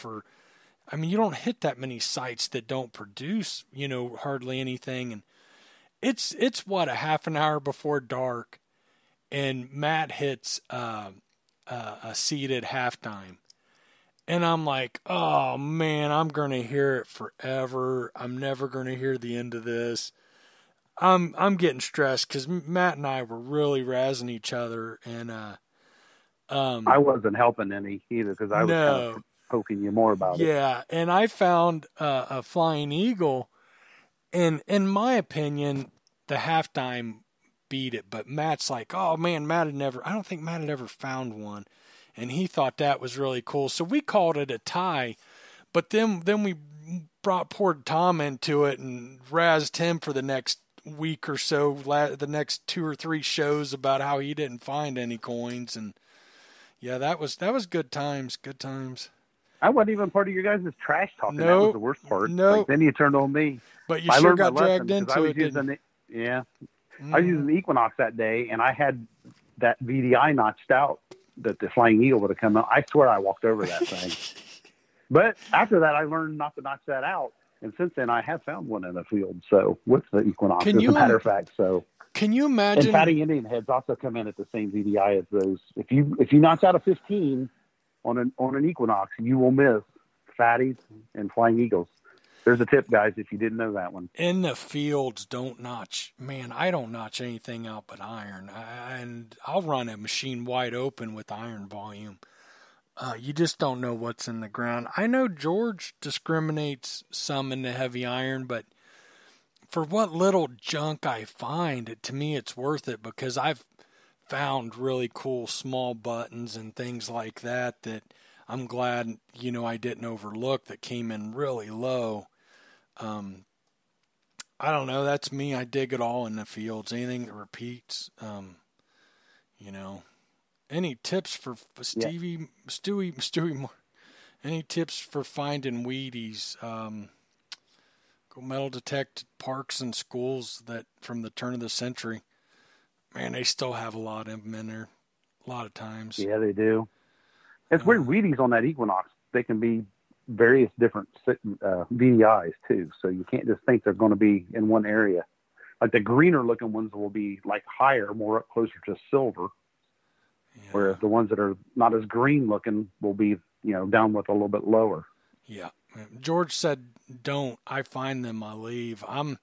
you don't hit that many sites that don't produce, hardly anything. And it's a half an hour before dark, and Matt hits a seed at halftime. And I'm like, oh man, I'm going to hear it forever. I'm never going to hear the end of this. I'm getting stressed because Matt and I were really razzing each other, and I wasn't helping any either because I was kind of poking you more about it. Yeah, and I found a flying eagle, and in my opinion, the halftime beat it. But Matt's like, oh man, I don't think Matt had ever found one. And he thought that was really cool. So we called it a tie. But then we poured Tom into it and razzed him for the next week or so, the next 2 or 3 shows about how he didn't find any coins. And yeah, that was good times. Good times. I wasn't even part of your guys' trash talking. Nope, that was the worst part. Nope. Like, then you turned on me. But you sure got dragged into it, Yeah. I was using the Equinox that day, and I had that VDI notched out that the Flying Eagle would have come out. I swear I walked over that thing. But after that, I learned not to notch that out. And since then, I have found one in the field. So with the Equinox, as a matter of fact. So can you imagine? And fatty Indian heads also come in at the same VDI as those. If you notch out a 15 on an Equinox, you will miss fatties and Flying Eagles. There's a tip, guys, if you didn't know that one. In the fields, don't notch. Man, I don't notch anything out but iron. And I'll run a machine wide open with iron volume. You just don't know what's in the ground. I know George discriminates some in the heavy iron, but for what little junk I find, to me it's worth it because I've found really cool small buttons and things like that I'm glad, I didn't overlook that came in really low. I don't know. That's me. I dig it all in the fields. Anything that repeats, Any tips for Stevie, Stewie? Any tips for finding Wheaties? Go metal detect parks and schools that from the turn of the century. Man, they still have a lot of them in there. A lot of times. Yeah, they do. It's weird. Wheaties on that Equinox, they can be various different VDIs too. So you can't just think they're going to be in one area. Like the greener looking ones will be like higher, more up closer to silver. Yeah. Whereas the ones that are not as green looking will be, down with a little bit lower. Yeah. George said, don't. I find them, I leave. I'm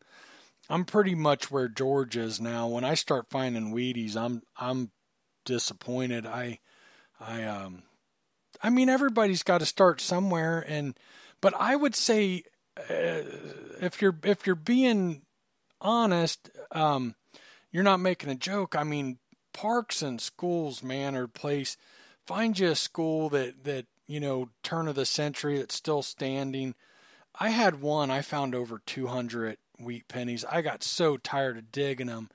pretty much where George is now. When I start finding Wheaties, I'm disappointed. I mean, everybody's got to start somewhere, but I would say if you're being honest, you're not making a joke. I mean, parks and schools, man, or place. Find you a school that turn of the century that's still standing. I had one. I found over 200 wheat pennies. I got so tired of digging them.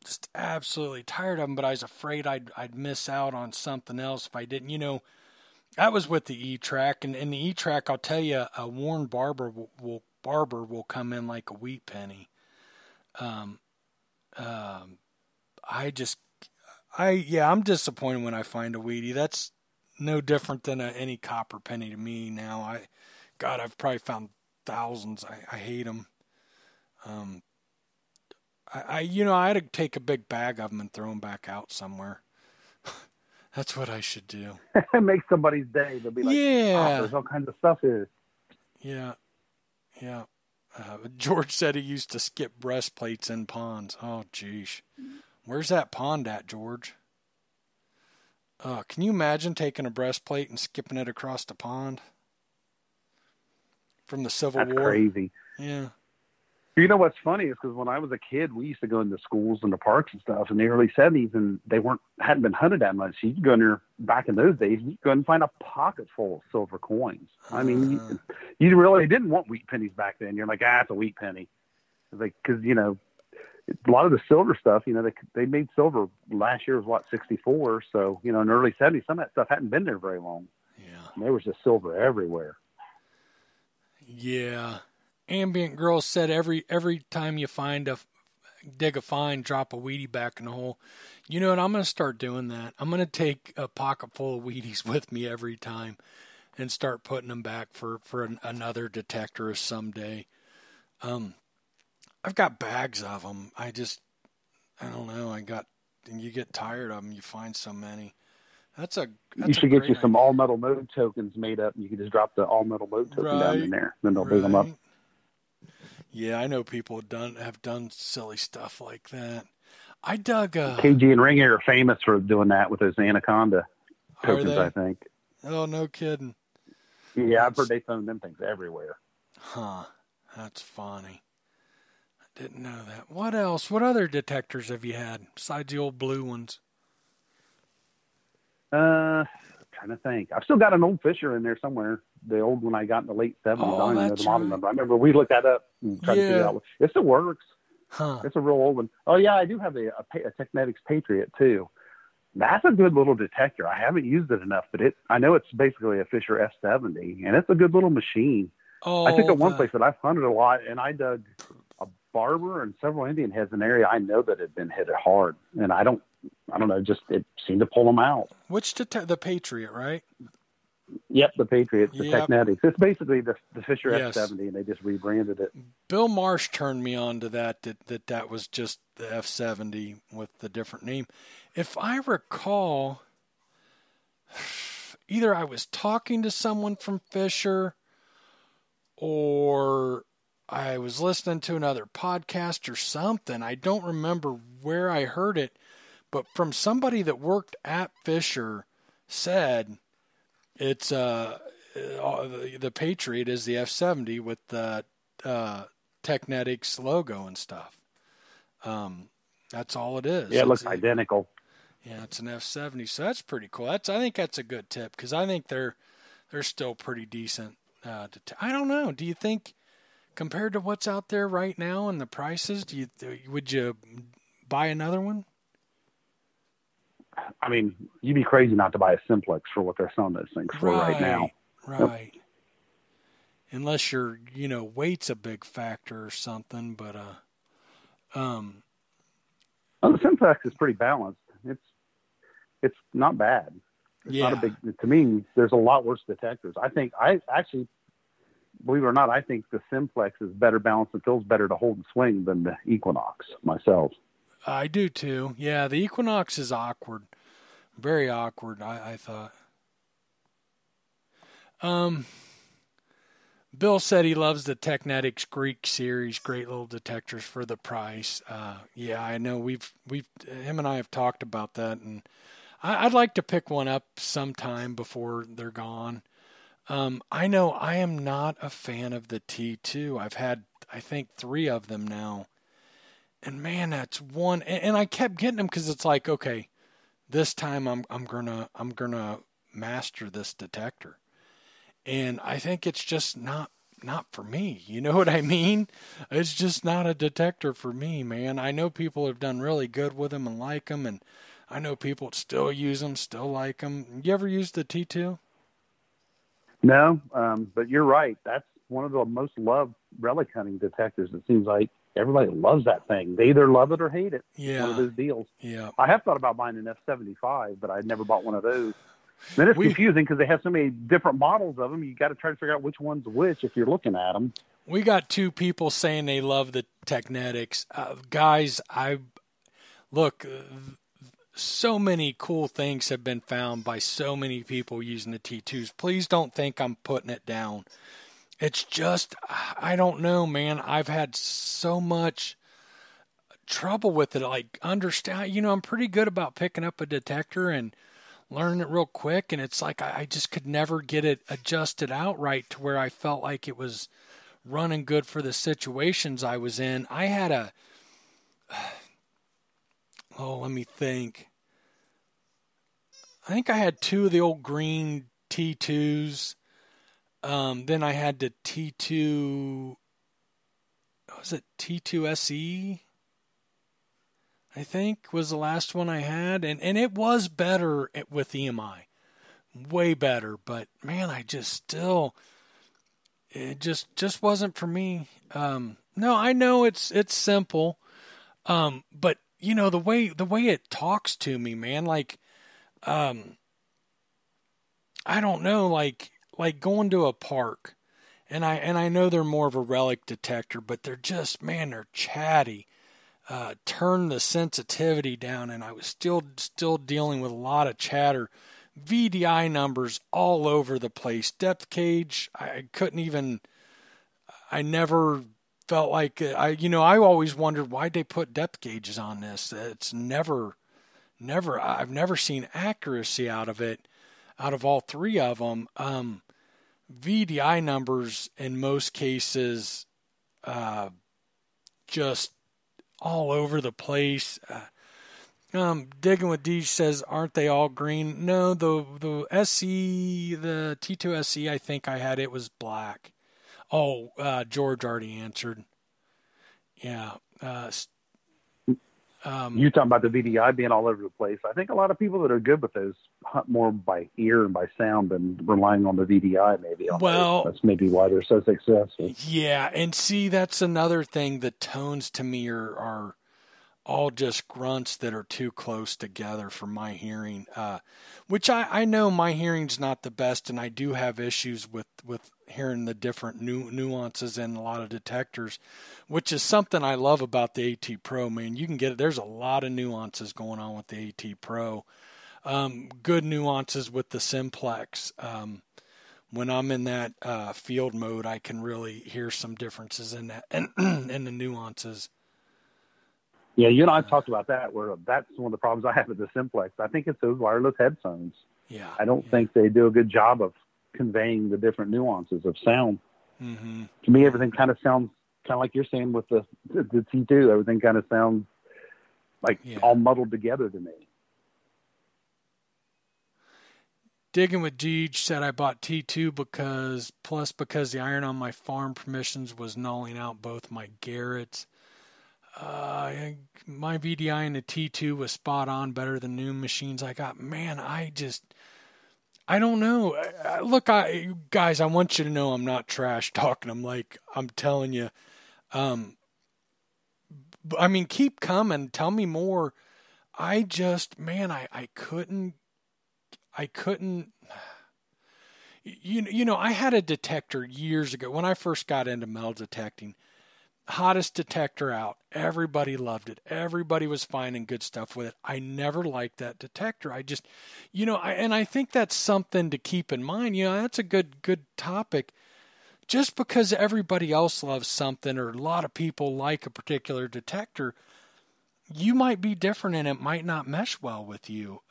Just absolutely tired of them, but I was afraid I'd miss out on something else if I didn't. That was with the E-Track, and in the E-Track, I'll tell you, a worn barber will come in like a wheat penny. I'm disappointed when I find a Wheatie. That's no different than any copper penny to me now. I've probably found thousands. I hate them. I had to take a big bag of them and throw them back out somewhere. That's what I should do. Make somebody's day. They'll be like, there's all kinds of stuff here. Yeah. George said he used to skip breastplates in ponds. Oh, geez. Where's that pond at, George? Can you imagine taking a breastplate and skipping it across the pond? From the Civil War? That's crazy. Yeah. You know what's funny is because when I was a kid, we used to go into schools and the parks and stuff in the early 70s, and they hadn't been hunted that much. So you could go in there back in those days, you could go and find a pocket full of silver coins. I mean, you really didn't want wheat pennies back then. You're like, it's a wheat penny. Like, because, a lot of the silver stuff, they made silver last year was 64. So, in the early 70s, some of that stuff hadn't been there very long. Yeah. And there was just silver everywhere. Yeah. Ambient Girl said every time you dig a find, drop a Wheatie back in the hole. You know what? I'm going to start doing that. I'm going to take a pocket full of Wheaties with me every time and start putting them back for another detector someday. I've got bags of them. I don't know. You get tired of them. You find so many. You should get you some all metal mode tokens made up, and you can just drop the all metal mode token down in there. Then they'll bring them up. Yeah, I know people have done silly stuff like that. I dug KG and Ring Air are famous for doing that with those Anaconda tokens, I think. Oh, no kidding. Yeah, I've heard they found them things everywhere. Huh. That's funny. I Didn't know that. What else? What other detectors have you had besides the old blue ones? Trying to think. I've still got an old Fisher in there somewhere. The old one I got in the late 70s. Oh, I don't even know that's the model right. number. I remember we looked that up and tried to figure out. It still works. Huh. It's a real old one. Oh, yeah, I do have a Technetics Patriot, too. That's a good little detector. I haven't used it enough, but I know it's basically a Fisher F70, and it's a good little machine. Oh, I think at one place that I've hunted a lot, and I dug a barber and several Indian heads in an area I know that had been hit hard, and I don't know, just it seemed to pull them out. Which the Patriot, right? Yep, the Patriot, the Technetics. It's basically the Fisher yes. F70, and they just rebranded it. Bill Marsh turned me on to that was just the F70 with the different name. If I recall, either I was talking to someone from Fisher or I was listening to another podcast or something. I don't remember where I heard it, but from somebody that worked at Fisher said it's the Patriot is the F70 with the Technetics logo and stuff. That's all it is. Yeah, it looks identical. Yeah, it's an F70, so that's pretty cool. I think that's a good tip because I think they're still pretty decent. I don't know. Do you think compared to what's out there right now and the prices, would you buy another one? I mean, you'd be crazy not to buy a Simplex for what they're selling those things for right now. Right. Yep. Unless your, weight's a big factor or something, but well, the Simplex is pretty balanced. It's not bad. It's not a big. To me, there's a lot worse detectors. I actually, believe it or not, I think the Simplex is better balanced and feels better to hold and swing than the Equinox myself. I do too. Yeah, the Equinox is awkward. Very awkward, I thought. Bill said he loves the Technetics Greek series, great little detectors for the price. Yeah, I know him and I have talked about that, and I'd like to pick one up sometime before they're gone. I know I am not a fan of the T2. I've had, I think, 3 of them now. And man, that's one. And I kept getting them because it's like, okay, this time I'm gonna master this detector. And I think it's just not for me. You know what I mean? It's just not a detector for me, man. I know people have done really good with them and like them, and I know people that still use them, still like them. You ever used the T2? No, but you're right. That's one of the most loved relic hunting detectors. It seems like everybody loves that thing. They either love it or hate it. Yeah. One of those deals. Yeah. I have thought about buying an F75, but I'd never bought one of those. Then it's confusing because they have so many different models of them. You got to try to figure out which one's which if you're looking at them. We got 2 people saying they love the Technetics. Guys, look, so many cool things have been found by so many people using the T2s. Please don't think I'm putting it down. It's just, I don't know, man. I've had so much trouble with it. Like, understand, I'm pretty good about picking up a detector and learning it real quick. And it's like, I just could never get it adjusted out right to where I felt like it was running good for the situations I was in. I had let me think. I think I had 2 of the old green T2s. Then I had the T2, was it T2 SE? I think was the last one I had. And it was better with EMI. Way better. But man, I just still, it just wasn't for me. No, I know it's simple. But the way it talks to me, man, like, I don't know, like going to a park, and I know they're more of a relic detector, but they're just, man, they're chatty. Turn the sensitivity down, and I was still dealing with a lot of chatter. VDI numbers all over the place. Depth gauge, I never felt like I always wondered why'd they put depth gauges on this. It's never, I've never seen accuracy out of it, out of all 3 of them. VDI numbers in most cases just all over the place. Digging with Deej says, aren't they all green? No, the SE, the T2 SE, I think I had, it was black. Oh, George already answered. Yeah. You talking about the VDI being all over the place. I think a lot of people that are good with those hunt more by ear and by sound than relying on the VDI maybe. Well, that's maybe why they're so successful. Yeah, and see, that's another thing. The tones to me are all just grunts that are too close together for my hearing, which I know my hearing's not the best, and I do have issues with hearing the different nuances in a lot of detectors, which is something I love about the AT Pro, man. You can get it. There's a lot of nuances going on with the AT Pro. Good nuances with the Simplex. When I'm in that field mode, I can really hear some differences in that and in the nuances. Yeah, you and I talked about that, where that's one of the problems I have with the Simplex. I think it's those wireless headphones. Yeah. I don't think they do a good job of conveying the different nuances of sound. Mm-hmm. To me, everything kind of sounds kind of like you're saying with the T2. Everything kind of sounds like all muddled together to me. Digging with Deej said I bought T2 because the iron on my farm permissions was nulling out both my Garretts. My VDI in the T2 was spot on, better than new machines I got. Man, I don't know. Look, guys, I want you to know I'm not trash talking. I'm telling you. I mean, keep coming. Tell me more. I couldn't. I had a detector years ago when I first got into metal detecting. Hottest detector out. Everybody loved it. Everybody was finding good stuff with it. I never liked that detector. I just, and I think that's something to keep in mind. That's a good topic. Just because everybody else loves something or a lot of people like a particular detector, you might be different and it might not mesh well with you.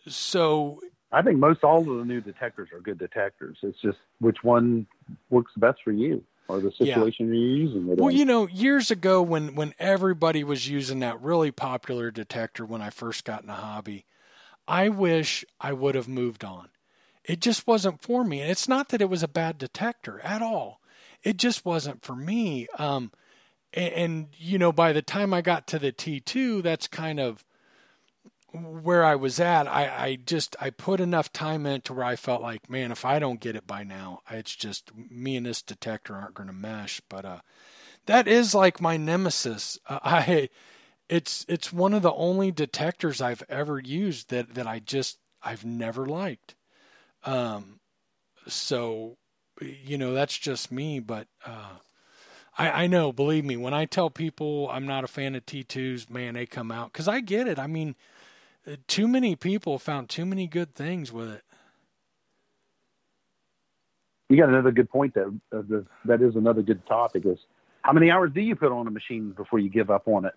So I think most all of the new detectors are good detectors. It's just which one works best for you or the situation you're using it in. Well, years ago when everybody was using that really popular detector when I first got in the hobby, I wish I would have moved on. It just wasn't for me. And it's not that it was a bad detector at all. It just wasn't for me. And by the time I got to the T2, that's kind of where I was at. I put enough time in to where I felt like, man, if I don't get it by now, it's just me and this detector aren't going to mesh. But that is like my nemesis. It's one of the only detectors I've ever used that I've never liked. So that's just me. But I know, believe me, when I tell people I'm not a fan of T2s, man, they come out because I get it. I mean, too many people found too many good things with it. You got another good point there. That is another good topic. Is how many hours do you put on a machine before you give up on it?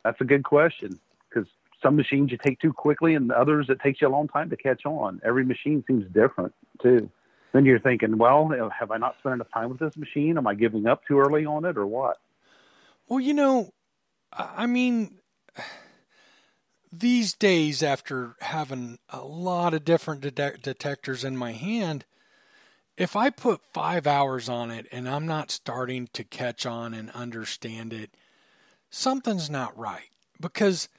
That's a good question because some machines you take too quickly and others it takes you a long time to catch on. Every machine seems different too. Then you're thinking, well, have I not spent enough time with this machine? Am I giving up too early on it or what? Well, I mean, these days after having a lot of different detectors in my hand, if I put 5 hours on it and I'm not starting to catch on and understand it, something's not right because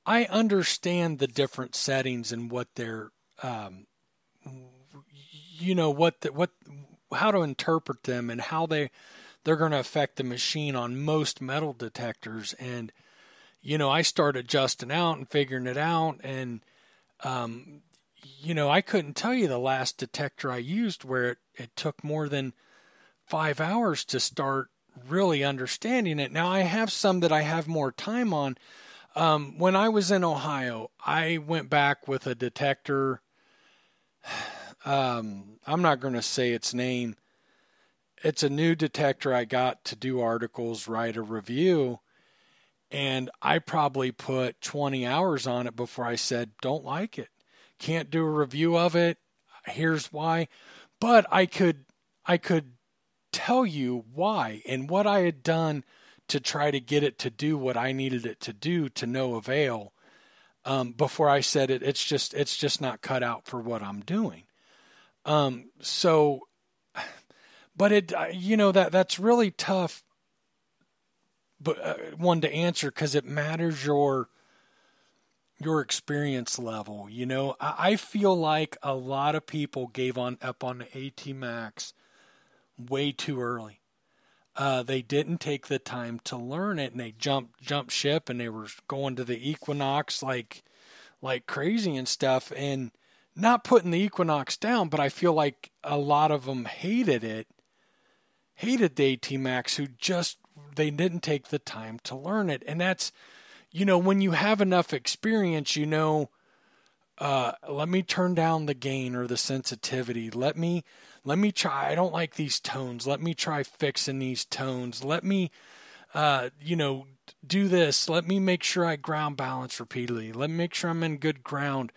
I understand the different settings and what they're, how to interpret them and how they're going to affect the machine on most metal detectors. And, I started adjusting out and figuring it out. And, I couldn't tell you the last detector I used where it took more than 5 hours to start really understanding it. Now I have some that I have more time on. When I was in Ohio, I went back with a detector. I'm not going to say its name. It's a new detector I got to do articles, write a review. And I probably put 20 hours on it before I said, don't like it. Can't do a review of it. Here's why. But I could tell you why and what I had done to try to get it to do what I needed it to do to no avail. Before I said it, it's just not cut out for what I'm doing. So, but that's really tough, but one to answer because it matters your experience level. I feel like a lot of people gave up on the AT Max way too early. They didn't take the time to learn it, and they jumped ship, and they were going to the Equinox like crazy and stuff. And not putting the Equinox down, but I feel like a lot of them hated the AT Max they didn't take the time to learn it. And that's, when you have enough experience, let me turn down the gain or the sensitivity. Let me try. I don't like these tones. Let me try fixing these tones. Let me, do this. Let me make sure I ground balance repeatedly. Let me make sure I'm in good ground,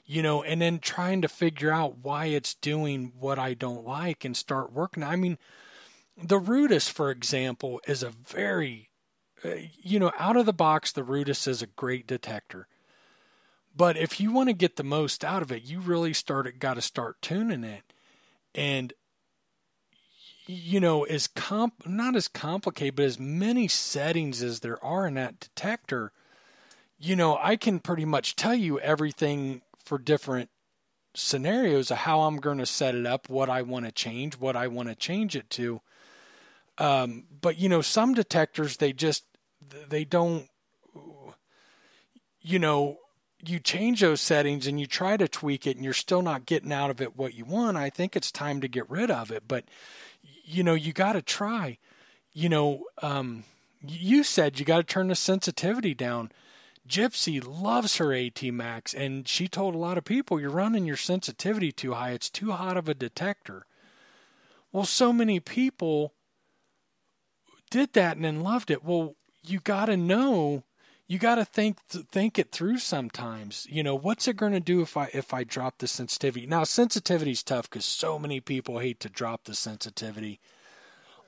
and then trying to figure out why it's doing what I don't like and start working. I mean, the Rudis, for example, is a very, out of the box, the Rudis is a great detector. But if you want to get the most out of it, you really got to start tuning it. And, not as complicated, but as many settings as there are in that detector, I can pretty much tell you everything for different scenarios of how I'm going to set it up, what I want to change it to. But, some detectors, they don't, you change those settings and you try to tweak it and you're still not getting out of it what you want. I think it's time to get rid of it, but you got to try, you said you got to turn the sensitivity down. Gypsy loves her AT Max, and she told a lot of people, you're running your sensitivity too high. It's too hot of a detector. Well, so many people did that and then loved it. Well, you got to know, you got to think it through sometimes. What's it going to do if I drop the sensitivity? Now, sensitivity is tough because so many people hate to drop the sensitivity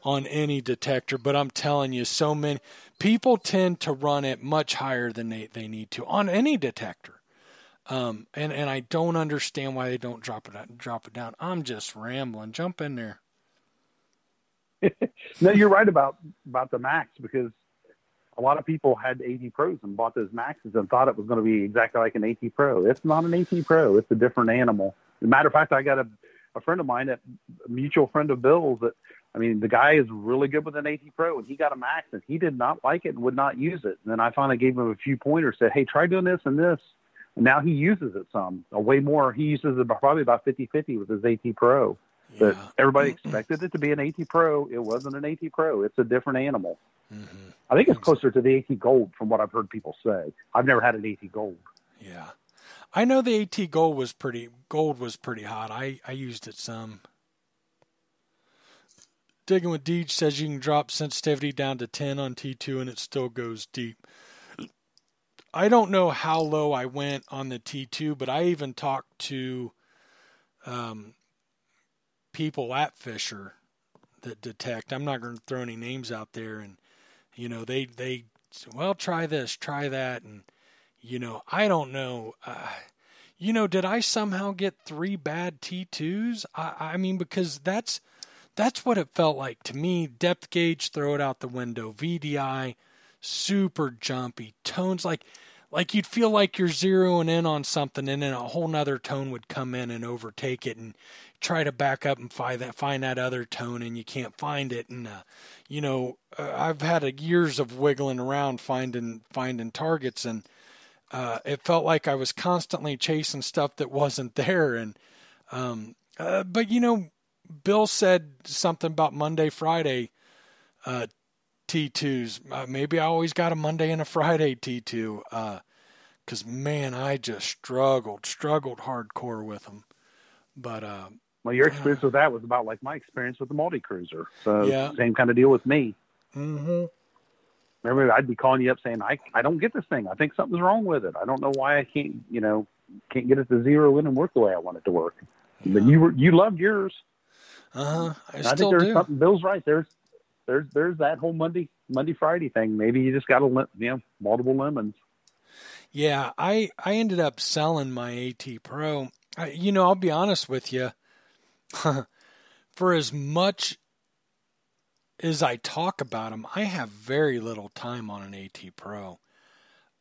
on any detector, but I'm telling you, so many people tend to run it much higher than they need to on any detector. And I don't understand why they don't drop it down. I'm just rambling. Jump in there. No, you're right about the Max, because a lot of people had AT Pros and bought those Maxes and thought it was going to be exactly like an AT Pro. It's not an AT Pro. It's a different animal. As a matter of fact, I got a friend of mine, a mutual friend of Bill's, the guy is really good with an AT Pro, and he got a Max, and he did not like it and would not use it. And then I finally gave him a few pointers, said, hey, try doing this and this. And now he uses it way more. He uses it probably about 50-50 with his AT Pro. Yeah. But everybody expected it to be an AT Pro. It wasn't an AT Pro. It's a different animal. Mm-hmm. I think it's closer to the AT Gold from what I've heard people say. I've never had an AT Gold. Yeah. I know the AT Gold was pretty hot. I used it some. Digging with Deej says you can drop sensitivity down to 10 on T2 and it still goes deep. I don't know how low I went on the T2, but I even talked to people at Fisher that detect. I'm not going to throw any names out there, and they try this, try that, and I don't know. Did I somehow get 3 bad T2s? I mean, because that's what it felt like to me. Depth gauge, throw it out the window. VDI, super jumpy. Tones like you'd feel like you're zeroing in on something, and then a whole nother tone would come in and overtake it, and try to back up and find that other tone, and you can't find it. And I've had years of wiggling around finding targets, and it felt like I was constantly chasing stuff that wasn't there. And but Bill said something about Monday, Friday T2s. Maybe I always got a Monday and a Friday T2. Because, man, I just struggled hardcore with them. But well, your experience with that was about like my experience with the multi-cruiser. So yeah. Same kind of deal with me. Mm-hmm. Remember, I'd be calling you up saying, I don't get this thing. I think something's wrong with it. I don't know why I can't get it to zero in and work the way I want it to work. Yeah. But you loved yours. I And I think still there's do. something. Bill's right. There's that whole Monday Friday thing. Maybe you just got to multiple lemons. Yeah, I ended up selling my AT Pro. I'll be honest with you. For as much as I talk about them, I have very little time on an AT Pro.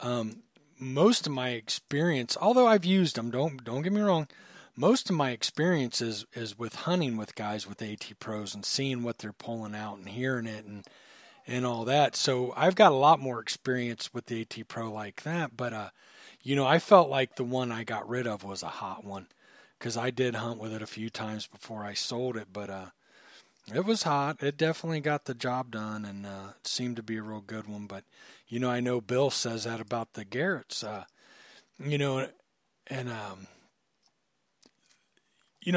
Um, Most of my experience, although I've used them, don't get me wrong, most of my experience is with hunting with guys with AT Pros and seeing what they're pulling out and hearing it and all that. So I've got a lot more experience with the AT Pro like that. But I felt like the one I got rid of was a hot one because I did hunt with it a few times before I sold it. But it was hot. It definitely got the job done, and it seemed to be a real good one. But I know Bill says that about the Garretts. You know, and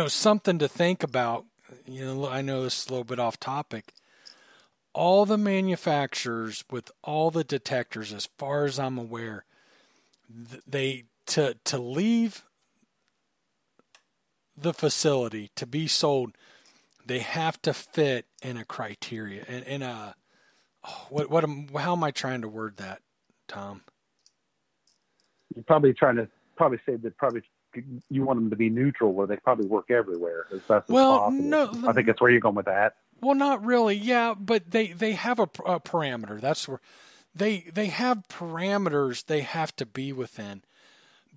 something to think about. I know this is a little bit off topic. All the manufacturers with all the detectors, as far as I'm aware, they to leave the facility to be sold, they have to fit in a criteria and in a how am I trying to word that, Tom? You're probably trying to say that you want them to be neutral, where they probably work everywhere as best as Well, possible. no, I think that's where you're going with that. well, not really. Yeah, but they have a parameter. That's where they have parameters they have to be within.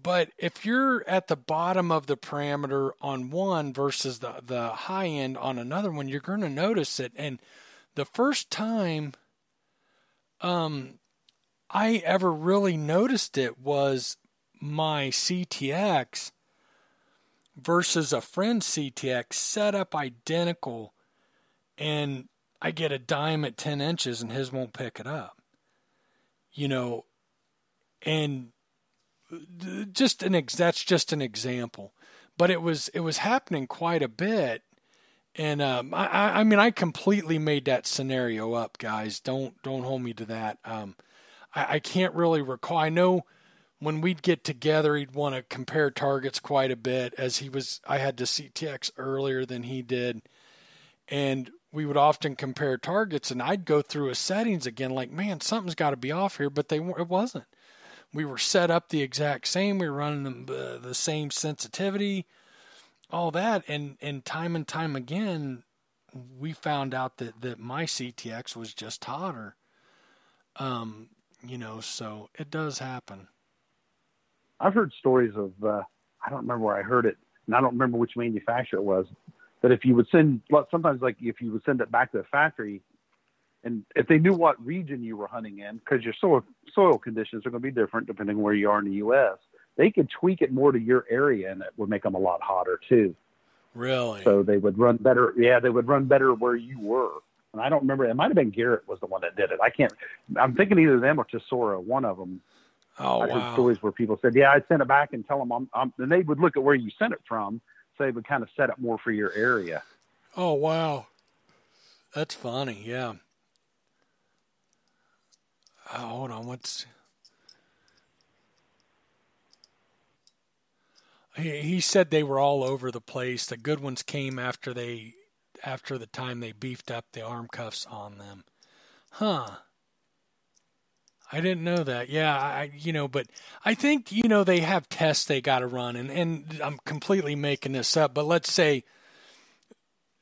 But if you're at the bottom of the parameter on one versus the high end on another one, you're going to notice it. And the first time I ever really noticed it was my CTX versus a friend's CTX set up identical, and I get a dime at 10 inches and his won't pick it up. And that's just an example, but it was happening quite a bit, and I mean I completely made that scenario up, guys. Don't hold me to that. I can't really recall. I know when we'd get together, he'd want to compare targets quite a bit, as I had the CTX earlier than he did, and we would often compare targets, and I'd go through his settings again, like, man, something's got to be off here, but it wasn't. We were set up the exact same. We were running the same sensitivity, all that. And time again, we found out that my CTX was just hotter. So it does happen. I've heard stories of, I don't remember where I heard it, and I don't remember which manufacturer it was, that if you would sometimes like if you would send it back to the factory, and if they knew what region you were hunting in, because your soil conditions are going to be different depending on where you are in the U.S., they could tweak it more to your area, and it would make them a lot hotter too. Really? So they would run better. Yeah, they would run better where you were. And I don't remember. It might have been Garrett was the one that did it. I'm thinking either them or Tesora, one of them. Oh, I heard stories where people said, yeah, I'd send it back and tell them and they would look at where you sent it from. So they would kind of set it more for your area. Oh, wow. That's funny. Yeah. Hold on. He said they were all over the place. The good ones came after the time they beefed up the arm cuffs on them. Huh. I didn't know that. Yeah, but I think, they have tests they got to run, and I'm completely making this up, but let's say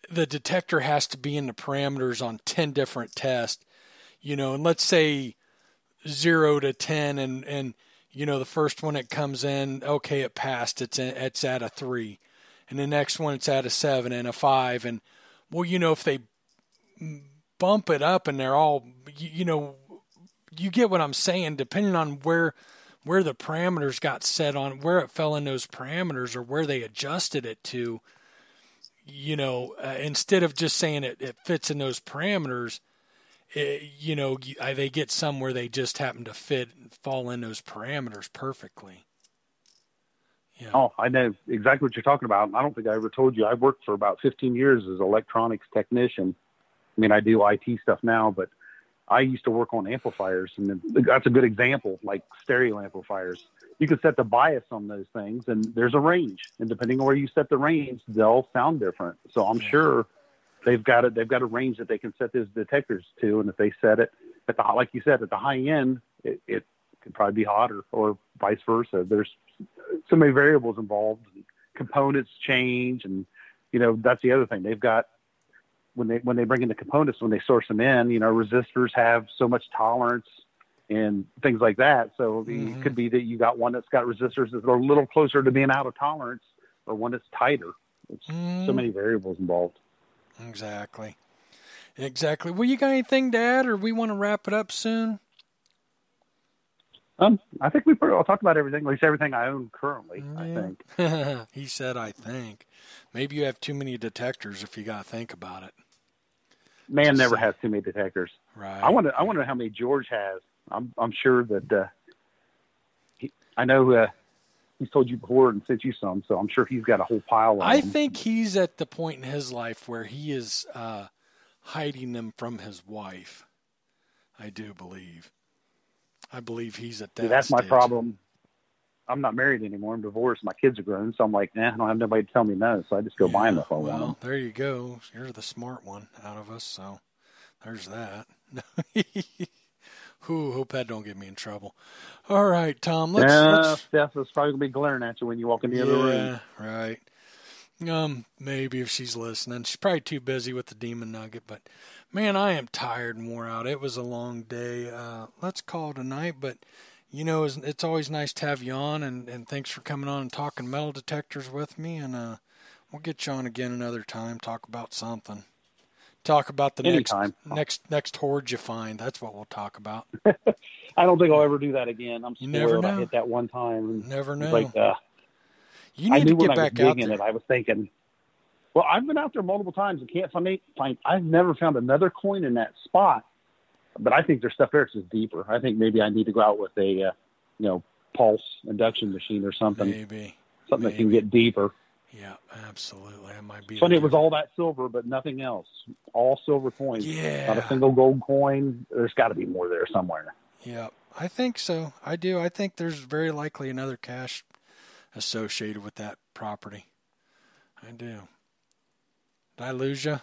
the detector has to be in the parameters on 10 different tests, and let's say 0 to 10, and the first one it comes in, okay, it passed, it's at a 3, and the next one it's at a 7 and a 5, and well, if they bump it up and they're all, you get what I'm saying, depending on where the parameters got set on, where it fell in those parameters or where they adjusted it to, instead of just saying it fits in those parameters, they get some where they just happen to fit and fall in those parameters perfectly. Yeah. Oh, I know exactly what you're talking about. I don't think I ever told you. I worked for about 15 years as an electronics technician. I mean, I do IT stuff now, but I used to work on amplifiers, and that's a good example, like stereo amplifiers. You can set the bias on those things, and there's a range. And depending on where you set the range, they'll sound different. So I'm sure they've got a range that they can set those detectors to, and if they set it at the, like you said, at the high end, it could probably be hotter, or vice versa. There's so many variables involved. Components change, and that's the other thing. They've got, when they bring in the components, when they source them in, resistors have so much tolerance and things like that. So it could be that you got one that's got resistors that are a little closer to being out of tolerance, or one that's tighter. It's so many variables involved. Exactly. Well, you got anything to add, or we want to wrap it up soon? I think we pretty well talked about everything, at least everything I own currently, I think. He said, I think. Maybe you have too many detectors if you got to think about it. Man never has too many detectors. Right. I wonder how many George has. I'm sure that I know he's told you before and sent you some, so I'm sure he's got a whole pile of them. I think he's at the point in his life where he is hiding them from his wife. I do believe. I believe he's at that that's stage. My problem. I'm not married anymore. I'm divorced. My kids are grown, so I'm like, I don't have nobody to tell me no, so I just go buy them if I want them. There you go. You're the smart one out of us, so there's that. Hope that don't get me in trouble. All right, Tom. Let's Steph is probably gonna be glaring at you when you walk in the other room. Yeah, right. Maybe if she's listening, she's probably too busy with the Demon Nugget. But man, I am tired and wore out. It was a long day. Let's call it a night. But it's always nice to have you on, and thanks for coming on and talking metal detectors with me. And we'll get you on again another time. Talk about something. Talk about the next horde you find. That's what we'll talk about. I don't think I'll ever do that again. I'm spoiled. You never know. I hit that one time. Never know. Like, you need to get back out there. I was thinking, well, I've been out there multiple times and can't find. I've never found another coin in that spot. But I think there's stuff there that's just deeper. I think maybe I need to go out with a, pulse induction machine or something. Maybe. That can get deeper. Yeah, absolutely. That might be. Funny, it was all that silver, but nothing else. All silver coins. Yeah. Not a single gold coin. There's got to be more there somewhere. Yeah, I think so. I do. I think there's very likely another cache associated with that property. I do. Did I lose you?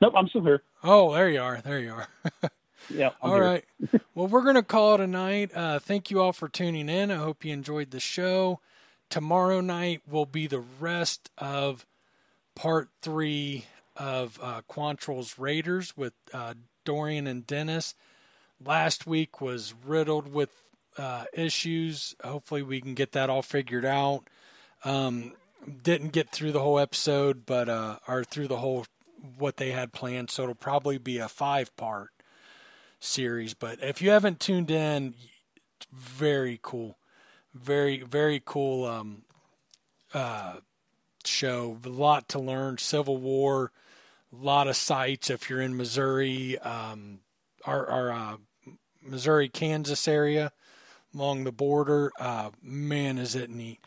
Nope, I'm still here. Oh, there you are. Yeah. All right. Well, we're going to call it a night. Thank you all for tuning in. I hope you enjoyed the show. Tomorrow night will be the rest of part 3 of Quantrill's Raiders with Dorian and Dennis. Last week was riddled with issues. Hopefully we can get that all figured out. Didn't get through the whole episode, but or through the whole what they had planned, so it'll probably be a 5-part series. But if you haven't tuned in, very cool. Very, very cool show. A lot to learn. Civil War, a lot of sites if you're in Missouri, our Missouri-Kansas area along the border. Man, is it neat.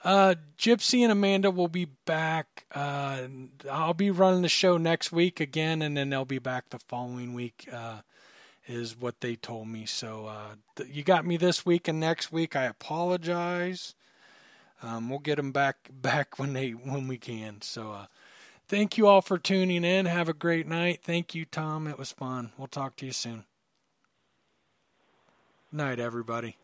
Gypsy and Amanda will be back. I'll be running the show next week again, and then they'll be back the following week. Is what they told me. So you got me this week and next week. I apologize. We'll get them back when we can. So thank you all for tuning in. Have a great night. Thank you, Tom. It was fun. We'll talk to you soon. Night, everybody.